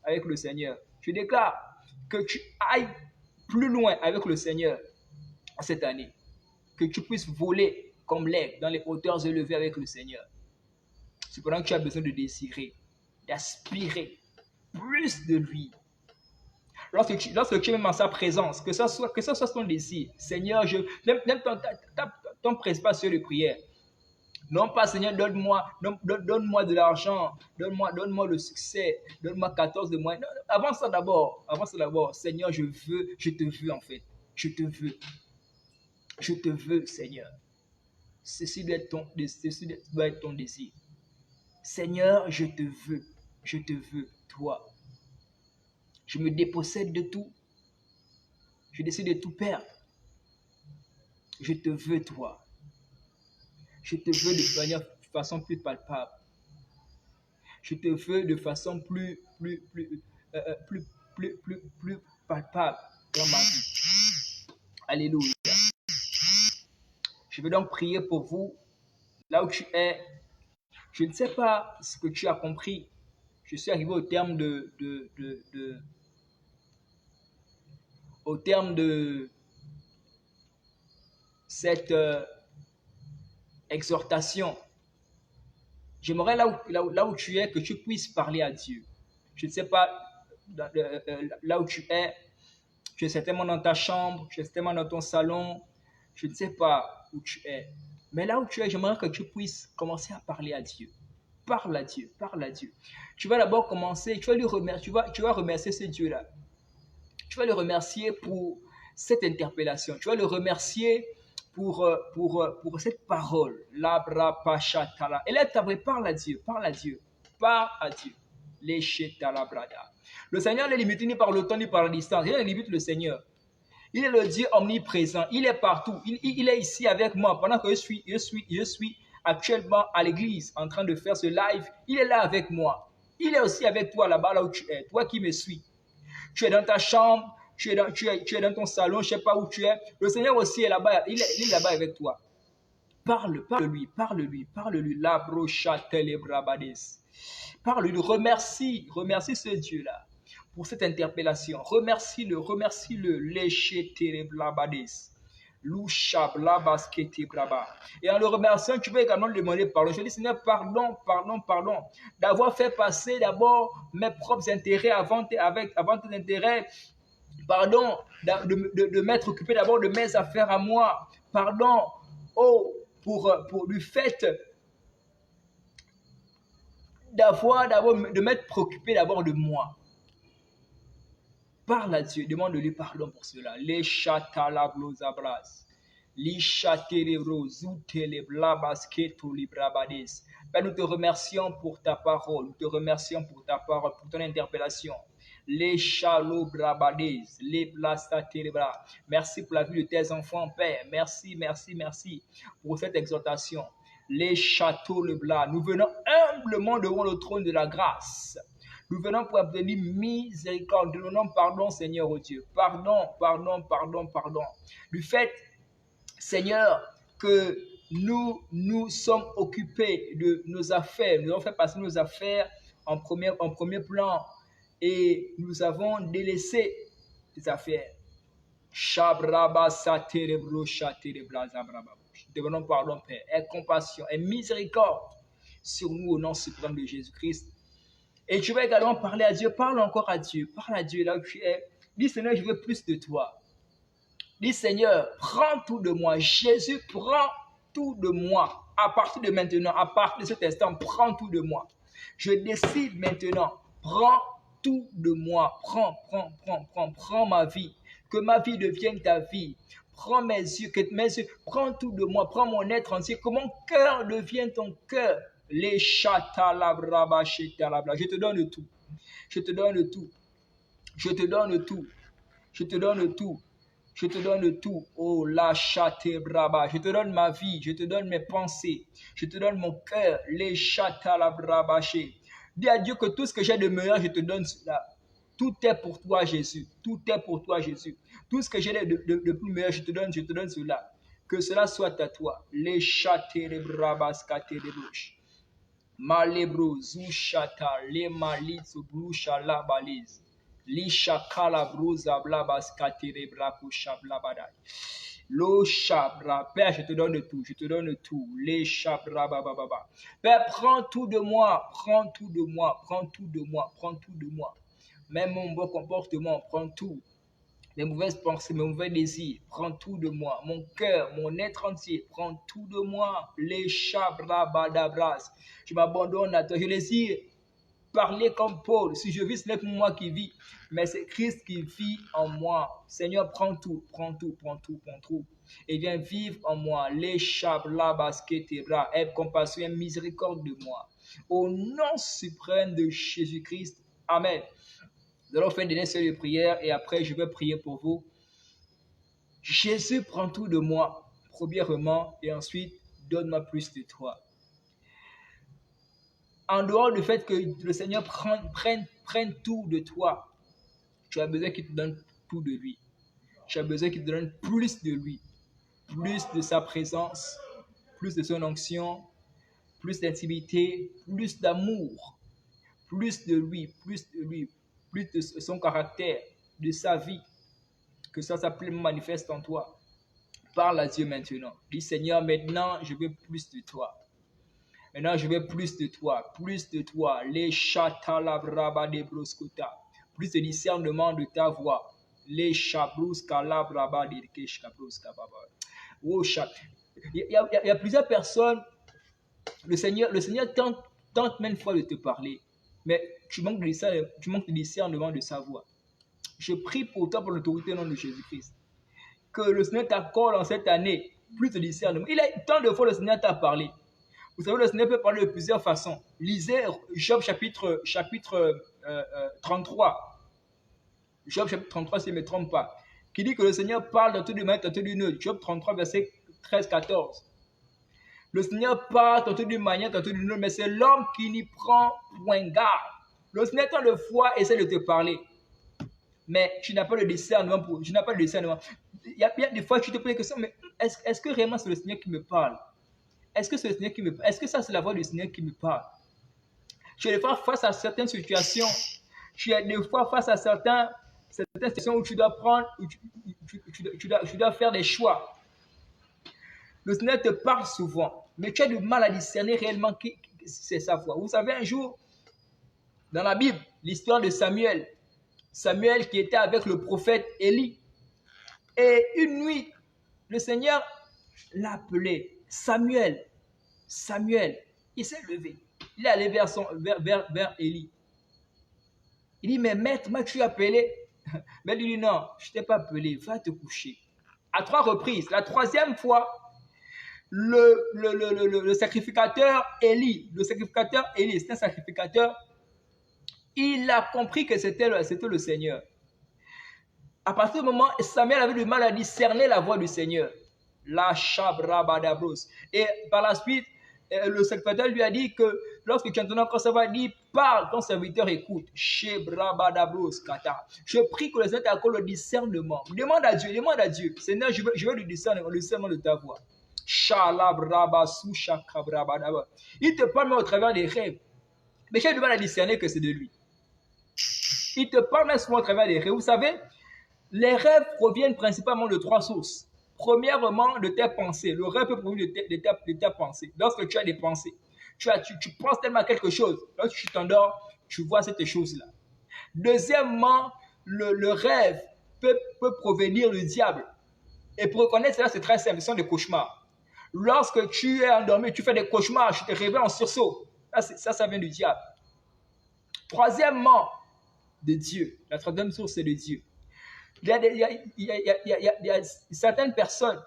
[SPEAKER 1] avec le Seigneur. Je déclare que tu ailles plus loin avec le Seigneur cette année, que tu puisses voler comme l'aigle dans les hauteurs élevées avec le Seigneur. Cependant que tu as besoin de désirer, d'aspirer plus de lui. Lorsque tu es même en sa présence, que ce soit ton désir, Seigneur, même ton principal de prière. Non pas, Seigneur, donne-moi de l'argent, donne-moi le succès, donne-moi 14 de moins. Non, avant ça d'abord, Seigneur, je te veux en fait. Je te veux, Seigneur. Ceci doit être ton désir. Seigneur, je te veux, toi. Je me dépossède de tout. Je décide de tout perdre. Je te veux, toi. Je te veux de façon plus palpable. Je te veux de façon plus palpable dans ma vie. Alléluia. Je vais donc prier pour vous, là où tu es. Je ne sais pas ce que tu as compris. Je suis arrivé au terme de cette exhortation. J'aimerais là où tu es que tu puisses parler à Dieu. Je ne sais pas là où tu es certainement dans ta chambre, tu es certainement dans ton salon, je ne sais pas où tu es. Mais là où tu es, j'aimerais que tu puisses commencer à parler à Dieu. Parle à Dieu, parle à Dieu. Tu vas d'abord commencer, tu vas remercier ce Dieu-là. Tu vas le remercier pour cette interpellation. Tu vas le remercier pour cette parole. Labra pachatala. Et là, parle à Dieu, parle à Dieu, parle à Dieu. Le Seigneur n'est limité ni par le temps ni par la distance. Il ne limite le Seigneur. Il est le Dieu omniprésent. Il est partout. Il est ici avec moi. Pendant que je suis actuellement à l'église en train de faire ce live, il est là avec moi. Il est aussi avec toi là-bas, là où tu es. Toi qui me suis. Tu es dans ta chambre, tu es dans ton salon, je ne sais pas où tu es. Le Seigneur aussi est là-bas. Il est là-bas avec toi. Parle-lui. La brochate les brabades. Parle-lui, remercie ce Dieu-là pour cette interpellation. Remercie-le, léché téréblabades. Loucha blabaskete braba. Et en le remerciant, tu peux également lui demander pardon. Je dis, Seigneur, pardon, d'avoir fait passer d'abord mes propres intérêts avant tes intérêts. Pardon, de m'être occupé d'abord de mes affaires à moi. Pardon, pour le fait de m'être préoccupé d'abord de moi. Parle à Dieu, demande-lui pardon pour cela. Les chatalablos. Père, nous te remercions pour ta parole, nous te remercions pour ta parole, pour ton interpellation. Les chalobrabades, les blastaterebra. Merci pour la vie de tes enfants, Père. Merci pour cette exhortation. Les châteaux le blas. Nous venons humblement devant le trône de la grâce. Nous venons pour obtenir miséricorde. Nous demandons pardon, Seigneur, oh Dieu. Pardon. Du fait, Seigneur, que nous sommes occupés de nos affaires. Nous avons fait passer nos affaires en premier plan et nous avons délaissé les affaires. Demandons pardon, Père. Aie compassion, aie miséricorde sur nous au nom suprême de Jésus-Christ. Et tu vas également parler à Dieu. Parle encore à Dieu. Parle à Dieu là où tu es. Dis Seigneur, je veux plus de toi. Dis Seigneur, prends tout de moi. Jésus, prends tout de moi. À partir de maintenant, à partir de cet instant, prends tout de moi. Je décide maintenant, prends tout de moi. Prends ma vie. Que ma vie devienne ta vie. Prends mes yeux, prends tout de moi. Prends mon être entier. Que mon cœur devienne ton cœur. Les chatalabraba, chetalabra. Je te donne tout. Je te donne tout. Je te donne tout. Je te donne tout. Je te donne tout. Oh, la chate braba. Je te donne ma vie. Je te donne mes pensées. Je te donne mon cœur. Les chata la brabaché. Dis à Dieu que tout ce que j'ai de meilleur, je te donne cela. Tout est pour toi, Jésus. Tout est pour toi, Jésus. Tout ce que j'ai de plus meilleur, je te donne cela. Que cela soit à toi. Les chate les brabas kate les bouches. Malebro, zushata, les malices, broucha la balise. Lisha kala bruza blabas katere brakusha blabadai. Lo chabra. Père, je te donne tout. Je te donne tout. Les chabra bababa. Père, prends tout de moi. Prends tout de moi. Prends tout de moi. Prends tout de moi. Même mon bon comportement, prends tout. Mes mauvaises pensées, mes mauvais désirs, prends tout de moi. Mon cœur, mon être entier, prends tout de moi. Les chabra badabras. Je m'abandonne à toi. Je désire parler comme Paul. Si je vis, ce n'est pas moi qui vis, mais c'est Christ qui vit en moi. Seigneur, prends tout, prends tout, prends tout, prends tout. Et viens vivre en moi. Les chabla basketebra. Aie compassion et miséricorde de moi. Au nom suprême de Jésus-Christ. Amen. Nous allons faire une dernière série de prières et après je vais prier pour vous. Jésus, prends tout de moi, premièrement, et ensuite, donne-moi plus de toi. En dehors du fait que le Seigneur prenne tout de toi, tu as besoin qu'il te donne tout de lui. Tu as besoin qu'il te donne plus de lui, plus de sa présence, plus de son onction, plus d'intimité, plus d'amour, plus de lui, plus de son caractère, de sa vie, que ça pleinement manifeste en toi. Parle à Dieu maintenant. Dis Seigneur, maintenant je veux plus de toi. Maintenant, je veux plus de toi, les chatalabraba de broskota, plus de discernement de ta voix, les chabruskalabraba de keshkabruskababa. Oh, il y a plusieurs personnes, le Seigneur tente même une fois de te parler, mais tu manques de discernement de sa voix. Je prie pour toi, pour l'autorité au nom de Jésus-Christ, que le Seigneur t'accorde en cette année plus de discernement. Il y a tant de fois le Seigneur t'a parlé. Vous savez, le Seigneur peut parler de plusieurs façons. Lisez Job chapitre 33. Job chapitre 33, si je ne me trompe pas. Qui dit que le Seigneur parle tantôt du matin, tantôt du nœud. Job 33, verset 13-14. Le Seigneur parle tantôt du matin, tantôt du nœud, mais c'est l'homme qui n'y prend point garde. Le Seigneur, tant de fois, essaie de te parler. Mais tu n'as pas de discernement. Il y a des fois, tu te poses la question, mais est-ce que réellement c'est le Seigneur qui me parle? Est-ce que c'est le Seigneur qui me parle? Est-ce que ça c'est la voix du Seigneur qui me parle? Tu es des fois face à certaines situations. Tu es des fois face à certaines situations où tu dois prendre, où tu dois faire des choix. Le Seigneur te parle souvent, mais tu as du mal à discerner réellement qui c'est sa voix. Vous savez, un jour, dans la Bible, l'histoire de Samuel qui était avec le prophète Élie. Et une nuit, le Seigneur l'a appelé. Samuel, il s'est levé. Il est allé vers Élie. Il dit, mais maître, m'as-tu appelé? Mais lui dit, non, je ne t'ai pas appelé, va te coucher. À 3 reprises. La 3e fois, le sacrificateur Élie, c'est un sacrificateur, il a compris que c'était le Seigneur. À partir du moment où Samuel avait du mal à discerner la voix du Seigneur, la chabrabadabros. Et par la suite, le sacrificateur lui a dit que lorsque tu entends encore sa voix, dit parle, ton serviteur écoute. Chebrabadabros kata. Je prie que le Seigneur t'accorde le discernement. Demande à Dieu. Seigneur, je veux le discernement de ta voix. Il te parle même au travers des rêves. Mais j'ai du mal à discerner que c'est de lui. Il te parle même souvent au travers des rêves. Vous savez, les rêves proviennent principalement de 3 sources. Premièrement, de tes pensées. Le rêve peut provenir de tes pensées. Lorsque tu as des pensées, tu penses tellement à quelque chose. Lorsque tu t'endors, tu vois cette chose-là. Deuxièmement, le rêve peut provenir du diable. Et pour reconnaître cela, c'est très simple, ce sont des cauchemars. Lorsque tu es endormi, tu fais des cauchemars, tu te réveilles en sursaut. Ça vient du diable. Troisièmement, de Dieu. La troisième source, c'est de Dieu. Il y a certaines personnes,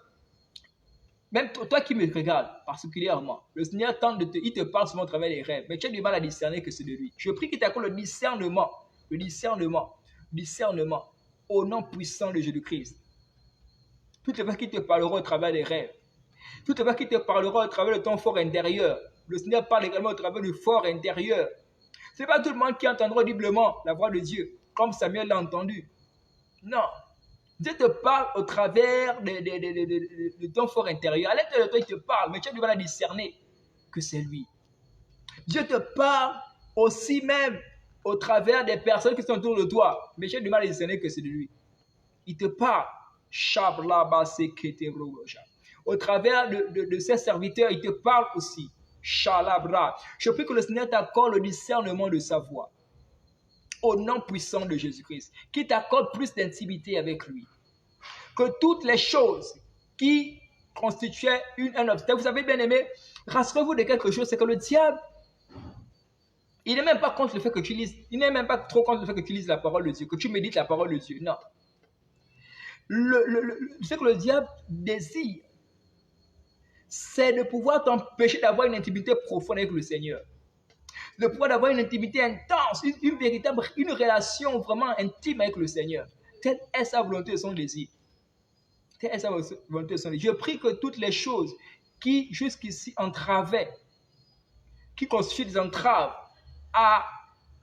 [SPEAKER 1] même toi qui me regardes particulièrement, le Seigneur tente il te parle souvent à travers les rêves, mais tu as du mal à discerner que c'est de lui. Je prie qu'il t'accorde le discernement, au nom puissant de Jésus-Christ. Toutes les fois qu'il te parlera au travers des rêves, toutes les fois qu'il te parlera au travers de ton fort intérieur, le Seigneur parle également au travers du fort intérieur. Ce n'est pas tout le monde qui entendra audiblement la voix de Dieu, comme Samuel l'a entendu. Non. Dieu te parle au travers de ton fort intérieur. À l'intérieur de toi, il te parle, mais tu as du mal à discerner que c'est lui. Dieu te parle aussi même au travers des personnes qui sont autour de toi, mais tu as du mal à discerner que c'est de lui. Il te parle. Au travers de ses serviteurs, il te parle aussi. Je prie que le Seigneur t'accorde le discernement de sa voix. Au nom puissant de Jésus-Christ, qui t'accorde plus d'intimité avec lui. Que toutes les choses qui constituaient un obstacle, vous avez bien aimé, rassurez-vous de quelque chose, c'est que le diable, il n'est même pas contre le fait que tu lises, il n'est même pas trop contre le fait que tu lises la parole de Dieu, que tu médites la parole de Dieu, non. Ce que le diable désire, c'est de pouvoir t'empêcher d'avoir une intimité profonde avec le Seigneur. De pouvoir avoir une intimité intense, une relation vraiment intime avec le Seigneur. Telle est sa volonté et son désir. Telle est sa volonté et son désir. Je prie que toutes les choses qui jusqu'ici entravaient, qui constituent des entraves à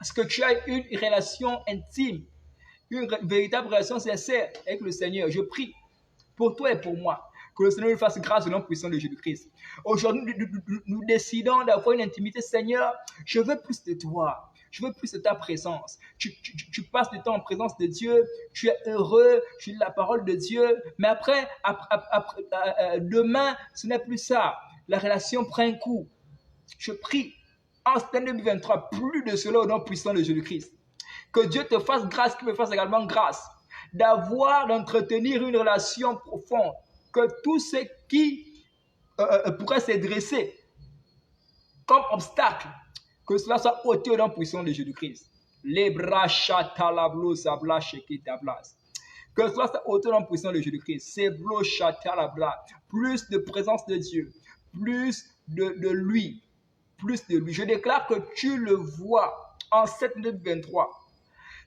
[SPEAKER 1] ce que tu aies une relation intime, une véritable relation sincère avec le Seigneur, je prie pour toi et pour moi, que le Seigneur nous fasse grâce au nom puissant de Jésus-Christ. Aujourd'hui, nous décidons d'avoir une intimité. Seigneur, je veux plus de toi. Je veux plus de ta présence. Tu passes du temps en présence de Dieu. Tu es heureux. Tu lis la parole de Dieu. Mais après demain, ce n'est plus ça. La relation prend un coup. Je prie en cette année 2023, plus de cela au nom puissant de Jésus-Christ. Que Dieu te fasse grâce, qu'il me fasse également grâce d'entretenir une relation profonde, que tout ce qui pourrait se dresser comme obstacle, que cela soit ôté au nom puissant de Jésus-Christ. Les bras chatalablos abla shekitablas. Que cela soit ôté au nom puissant de Jésus-Christ. C'est blo chatalabla. Plus de présence de Dieu, plus de lui, plus de lui. Je déclare que tu le vois en cette minute 23.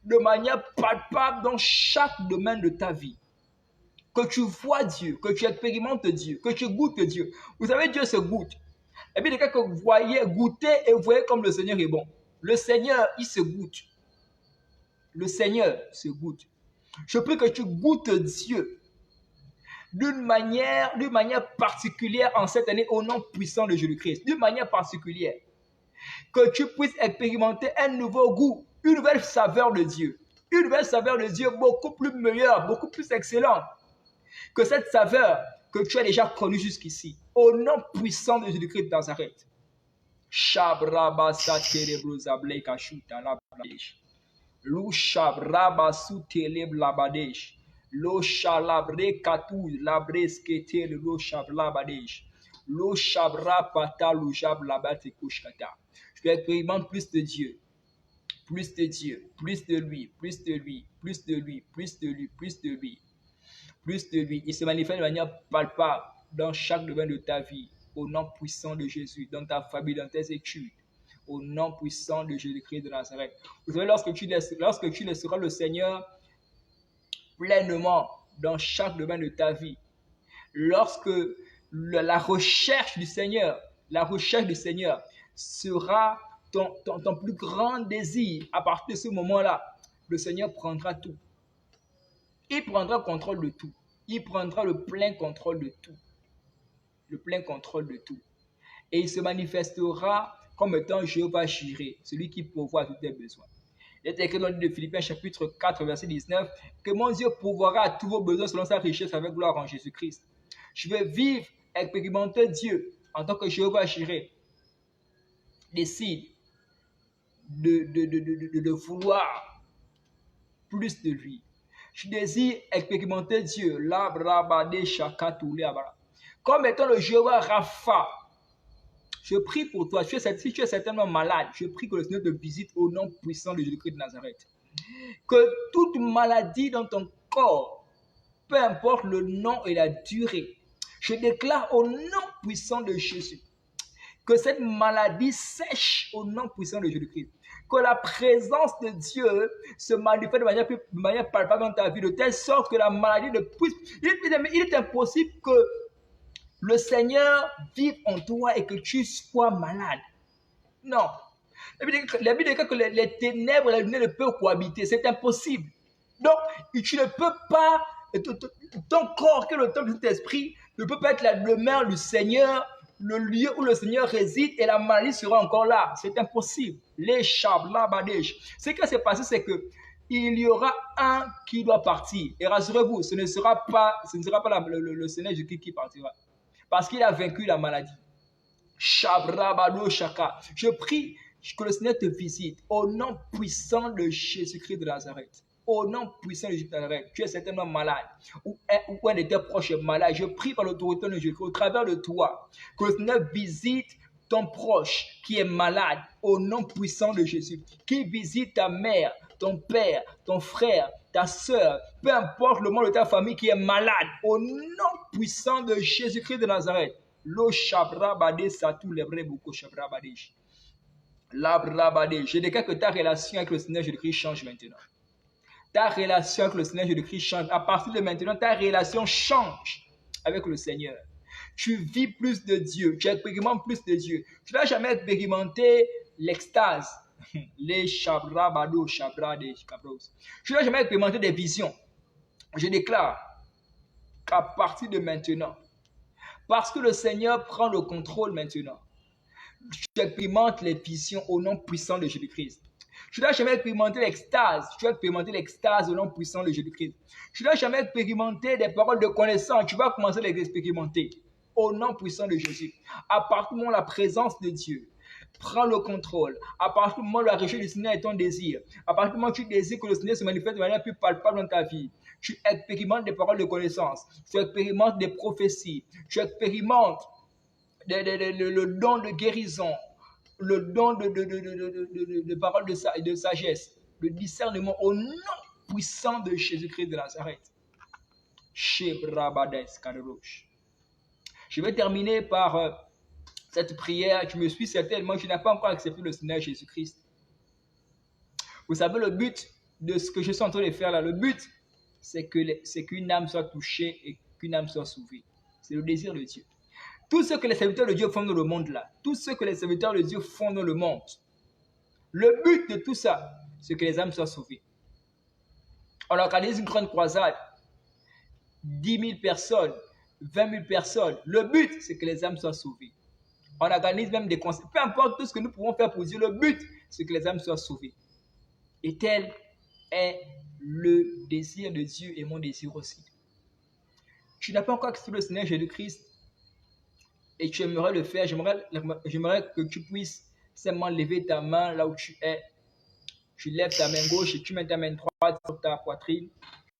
[SPEAKER 1] De manière palpable dans chaque domaine de ta vie. Que tu vois Dieu, que tu expérimentes Dieu, que tu goûtes Dieu. Vous savez, Dieu se goûte. Et puis, quelqu'un que vous voyez goûter et vous voyez comme le Seigneur est bon. Le Seigneur, il se goûte. Le Seigneur se goûte. Je prie que tu goûtes Dieu d'une manière particulière en cette année au nom puissant de Jésus-Christ. D'une manière particulière. Que tu puisses expérimenter un nouveau goût, une nouvelle saveur de Dieu. Une nouvelle saveur de Dieu beaucoup plus meilleure, beaucoup plus excellente que cette saveur que tu as déjà connue jusqu'ici. Au nom puissant de Jésus-Christ de Nazareth. Lo shabraba sutele blabadesh. Lo shalabre katou labreskete lo shablabadesh. Lo shabra pata lo jablabate kushkata. Je expérimente plus de Dieu. Plus de Dieu, plus de lui, plus de lui, plus de lui, plus de lui, plus de lui, plus de lui. Il se manifeste de manière palpable dans chaque domaine de ta vie, au nom puissant de Jésus, dans ta famille, dans tes études, au nom puissant de Jésus-Christ de Nazareth. Vous savez, lorsque tu laisseras le Seigneur pleinement dans chaque domaine de ta vie, lorsque la recherche du Seigneur sera ton plus grand désir, à partir de ce moment-là, le Seigneur prendra tout. Il prendra contrôle de tout. Il prendra le plein contrôle de tout. Le plein contrôle de tout. Et il se manifestera comme étant Jéhovah Jireh, celui qui pourvoit à tous tes besoins. Il est écrit dans le livre de Philippiens chapitre 4, verset 19, que mon Dieu pourvoira à tous vos besoins selon sa richesse avec gloire en Jésus-Christ. Je vais vivre, expérimenter Dieu en tant que Jéhovah Jireh. Décide de vouloir plus de lui. Tu désires expérimenter Dieu. Comme étant le Jéhovah Rapha. Je prie pour toi. Si tu es certainement malade, je prie que le Seigneur te visite au nom puissant de Jésus-Christ de Nazareth. Que toute maladie dans ton corps, peu importe le nom et la durée, je déclare au nom puissant de Jésus que cette maladie sèche au nom puissant de Jésus-Christ. Que la présence de Dieu se manifeste de manière palpable dans ta vie, de telle sorte que la maladie ne puisse... Il est impossible que le Seigneur vive en toi et que tu sois malade. Non. La Bible dit que les ténèbres et la lumière ne peuvent cohabiter. C'est impossible. Donc, tu ne peux pas... Ton corps, que le temple de Saint-Esprit, ne peut pas être la demeure du Seigneur, le lieu où le Seigneur réside et la maladie sera encore là. C'est impossible. Les chabla badèche. Ce qui s'est passé, c'est que il y aura un qui doit partir. Et rassurez-vous, ce ne sera pas le Seigneur Jésus qui partira. Parce qu'il a vaincu la maladie. Shabrabado Shaka. Je prie que le Seigneur te visite au nom puissant de Jésus-Christ de Nazareth. Au nom puissant de Jésus de Nazareth. Tu es certainement malade. Ou un de tes proches est malade. Je prie par l'autorité de Jésus-Christ au travers de toi que le Seigneur visite ton proche qui est malade au nom puissant de Jésus. Qui visite ta mère, ton père, ton frère, ta soeur, peu importe le membre de ta famille qui est malade, au nom puissant de Jésus-Christ de Nazareth. Lo shabrabade satou lebre boko shabrabade. Labrabade. Je déclare que ta relation avec le Seigneur Jésus-Christ change maintenant. Ta relation avec le Seigneur Jésus-Christ change. À partir de maintenant, ta relation change avec le Seigneur. Tu vis plus de Dieu. Tu expérimentes plus de Dieu. Tu n'as jamais expérimenté l'extase. Les shabrabado shabrade kabros. Tu n'as jamais expérimenté des visions. Je déclare qu'à partir de maintenant, parce que le Seigneur prend le contrôle maintenant, tu expérimentes les visions au nom puissant de Jésus-Christ. Tu n'as jamais expérimenté l'extase. Tu vas expérimenter l'extase au nom puissant de Jésus-Christ. Tu n'as jamais expérimenté des paroles de connaissance. Tu vas commencer à les expérimenter au nom puissant de Jésus. À partir du moment où la présence de Dieu prend le contrôle, à partir du moment où la recherche du Seigneur est ton désir, à partir du moment où tu désires que le Seigneur se manifeste de manière plus palpable dans ta vie, tu expérimentes des paroles de connaissance, tu expérimentes des prophéties, tu expérimentes le don de guérison, le don de paroles de sagesse, le discernement au nom puissant de Jésus-Christ de Nazareth. Je vais terminer par cette prière. Tu me suis certainement, je n'ai pas encore accepté le Seigneur Jésus-Christ. Vous savez, le but de ce que je suis en train de faire là, le but, c'est qu'une âme soit touchée et qu'une âme soit sauvée. C'est le désir de Dieu. Tout ce que les serviteurs de Dieu font dans le monde là, tout ce que les serviteurs de Dieu font dans le monde, le but de tout ça, c'est que les âmes soient sauvées. On organise une grande croisade, 10 000 personnes, 20 000 personnes. Le but, c'est que les âmes soient sauvées. On organise même des concerts. Peu importe tout ce que nous pouvons faire pour Dieu, le but, c'est que les âmes soient sauvées. Et tel est le désir de Dieu et mon désir aussi. Tu n'as pas encore accepté le Seigneur Jésus-Christ et tu aimerais le faire. J'aimerais que tu puisses seulement lever ta main là où tu es. Tu lèves ta main gauche et tu mets ta main droite sur ta poitrine.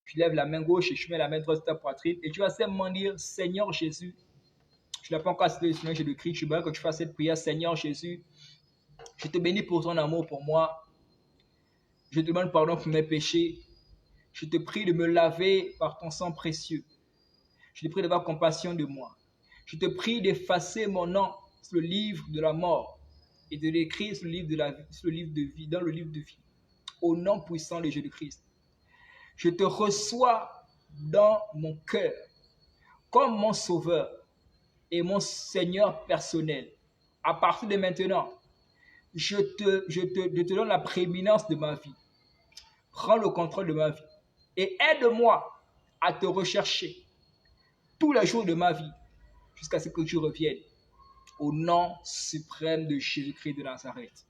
[SPEAKER 1] Tu lèves la main gauche et tu mets la main droite sur ta poitrine. Et tu vas seulement dire, Seigneur Jésus, tu n'as pas encore accepté le Seigneur Jésus-Christ. Je voudrais que tu fasses cette prière, Seigneur Jésus. Je te bénis pour ton amour pour moi. Je te demande pardon pour mes péchés. Je te prie de me laver par ton sang précieux. Je te prie d'avoir compassion de moi. Je te prie d'effacer mon nom sur le livre de la mort et de l'écrire sur le livre de vie, dans le livre de vie. Au nom puissant de Jésus-Christ. Je te reçois dans mon cœur comme mon sauveur et mon Seigneur personnel. À partir de maintenant, je te donne la prééminence de ma vie. Prends le contrôle de ma vie et aide-moi à te rechercher tous les jours de ma vie jusqu'à ce que tu reviennes au nom suprême de Jésus-Christ de Nazareth.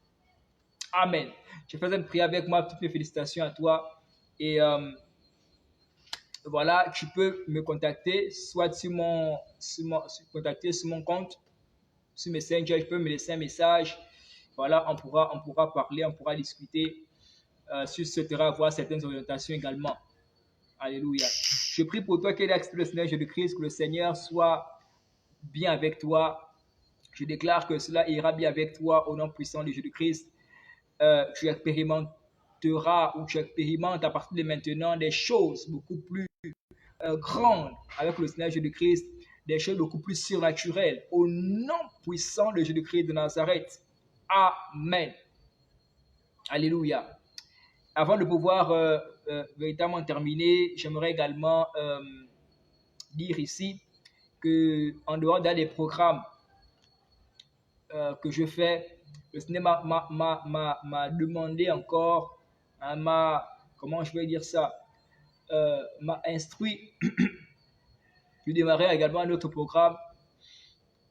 [SPEAKER 1] Amen. Je fais une prière avec moi. Toutes mes félicitations à toi. Et voilà, tu peux me contacter soit sur mon compte, sur Messenger. Tu peux me laisser un message. Voilà, on pourra parler, on pourra discuter sur ce terrain, avoir certaines orientations également. Alléluia. Je prie pour toi, qu'il est le Seigneur Jésus-Christ, que le Seigneur soit bien avec toi. Je déclare que cela ira bien avec toi au nom puissant de Jésus-Christ. Tu expérimenteras ou tu expérimentes à partir de maintenant des choses beaucoup plus grandes avec le Seigneur Jésus-Christ, des choses beaucoup plus surnaturelles au nom puissant de Jésus-Christ de Nazareth. Amen. Alléluia. Avant de pouvoir véritablement terminer, j'aimerais également dire ici que en dehors d'un des programmes que je fais, le Seigneur m'a demandé encore, comment je vais dire ça, m'a instruit de démarrer également un autre programme.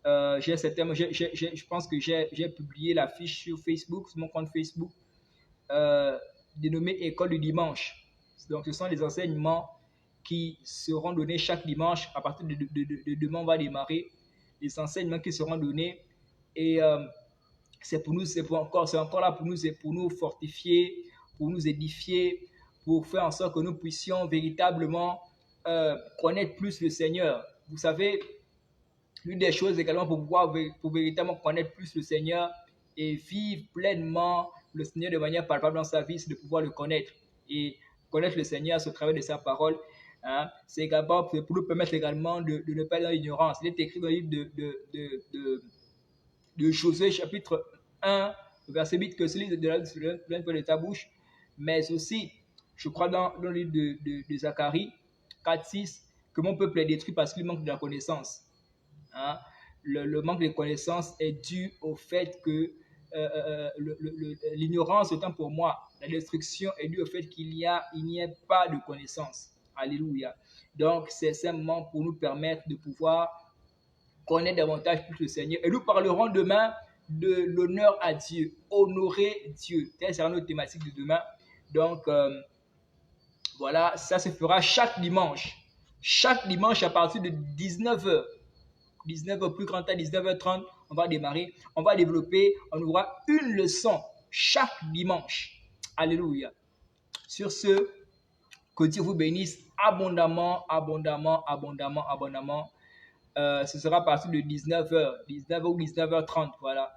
[SPEAKER 1] Je pense que j'ai publié l'affiche sur Facebook, sur mon compte Facebook, dénommé École du dimanche. Donc, ce sont les enseignements qui seront donnés chaque dimanche. À partir de demain, on va démarrer les enseignements qui seront donnés. Et c'est encore là pour nous fortifier, pour nous édifier, pour faire en sorte que nous puissions véritablement connaître plus le Seigneur. Vous savez, l'une des choses également pour véritablement connaître plus le Seigneur et vivre pleinement le Seigneur de manière palpable dans sa vie, c'est de pouvoir le connaître. Et connaître le Seigneur au travers de sa parole, hein, c'est également pour nous permettre également de ne pas être dans l'ignorance. Il est écrit dans le livre de Josué, chapitre 1, verset 8, que celui de l'un de ta bouche, mais aussi, je crois, dans le livre de Zacharie 4, 6, que mon peuple est détruit parce qu'il manque de la connaissance. Hein? Le manque de connaissance est dû au fait que l'ignorance étant pour moi, la destruction est due au fait qu'il n'y ait pas de connaissance. Alléluia. Donc, c'est simplement pour nous permettre de pouvoir connaître davantage plus le Seigneur. Et nous parlerons demain de l'honneur à Dieu, honorer Dieu. Telle sera notre thématique de demain. Donc, voilà, ça se fera chaque dimanche. Chaque dimanche à partir de 19h. 19h plus grand à 19h30, on va démarrer. On va développer, on aura une leçon chaque dimanche. Alléluia. Sur ce, que Dieu vous bénisse abondamment, abondamment, abondamment, abondamment. Ce sera à partir de 19h, 19h ou 19h30, voilà.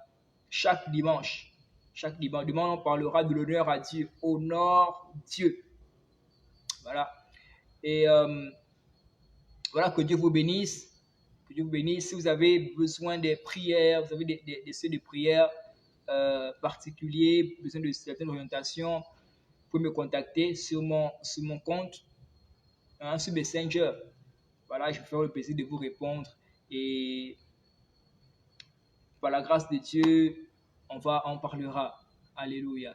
[SPEAKER 1] Chaque dimanche. Chaque dimanche. Demain, on parlera de l'honneur à Dieu. Honore Dieu. Voilà. Et voilà, que Dieu vous bénisse. Que Dieu vous bénisse. Si vous avez besoin des prières, vous avez des ceux de prières particuliers, besoin de certaines orientations, vous pouvez me contacter sur mon compte, hein, sur Messenger. Voilà, je vais faire le plaisir de vous répondre. Et par la grâce de Dieu, on parlera. Alléluia.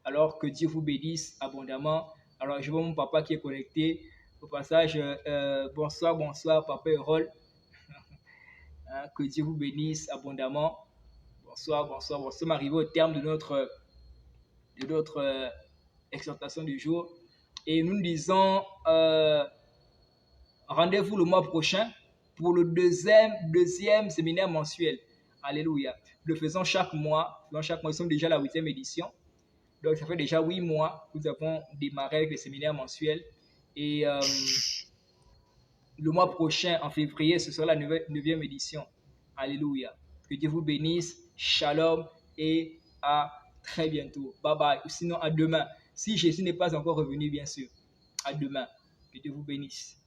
[SPEAKER 1] Alors que Dieu vous bénisse abondamment. Alors, je vois mon papa qui est connecté. Au passage, bonsoir, bonsoir, papa Erol. Hein, que Dieu vous bénisse abondamment. Bonsoir, bonsoir, bonsoir. Nous sommes arrivés au terme de notre exhortation du jour. Et nous disons rendez-vous le mois prochain pour le deuxième séminaire mensuel. Alléluia. Nous le faisons chaque mois. Nous sommes déjà à la 8e édition. Donc, ça fait déjà 8 mois que nous avons démarré avec les séminaires mensuels. Et le mois prochain, en février, ce sera la 9e édition. Alléluia. Que Dieu vous bénisse. Shalom et à très bientôt. Bye bye. Ou sinon, à demain. Si Jésus n'est pas encore revenu, bien sûr. À demain. Que Dieu vous bénisse.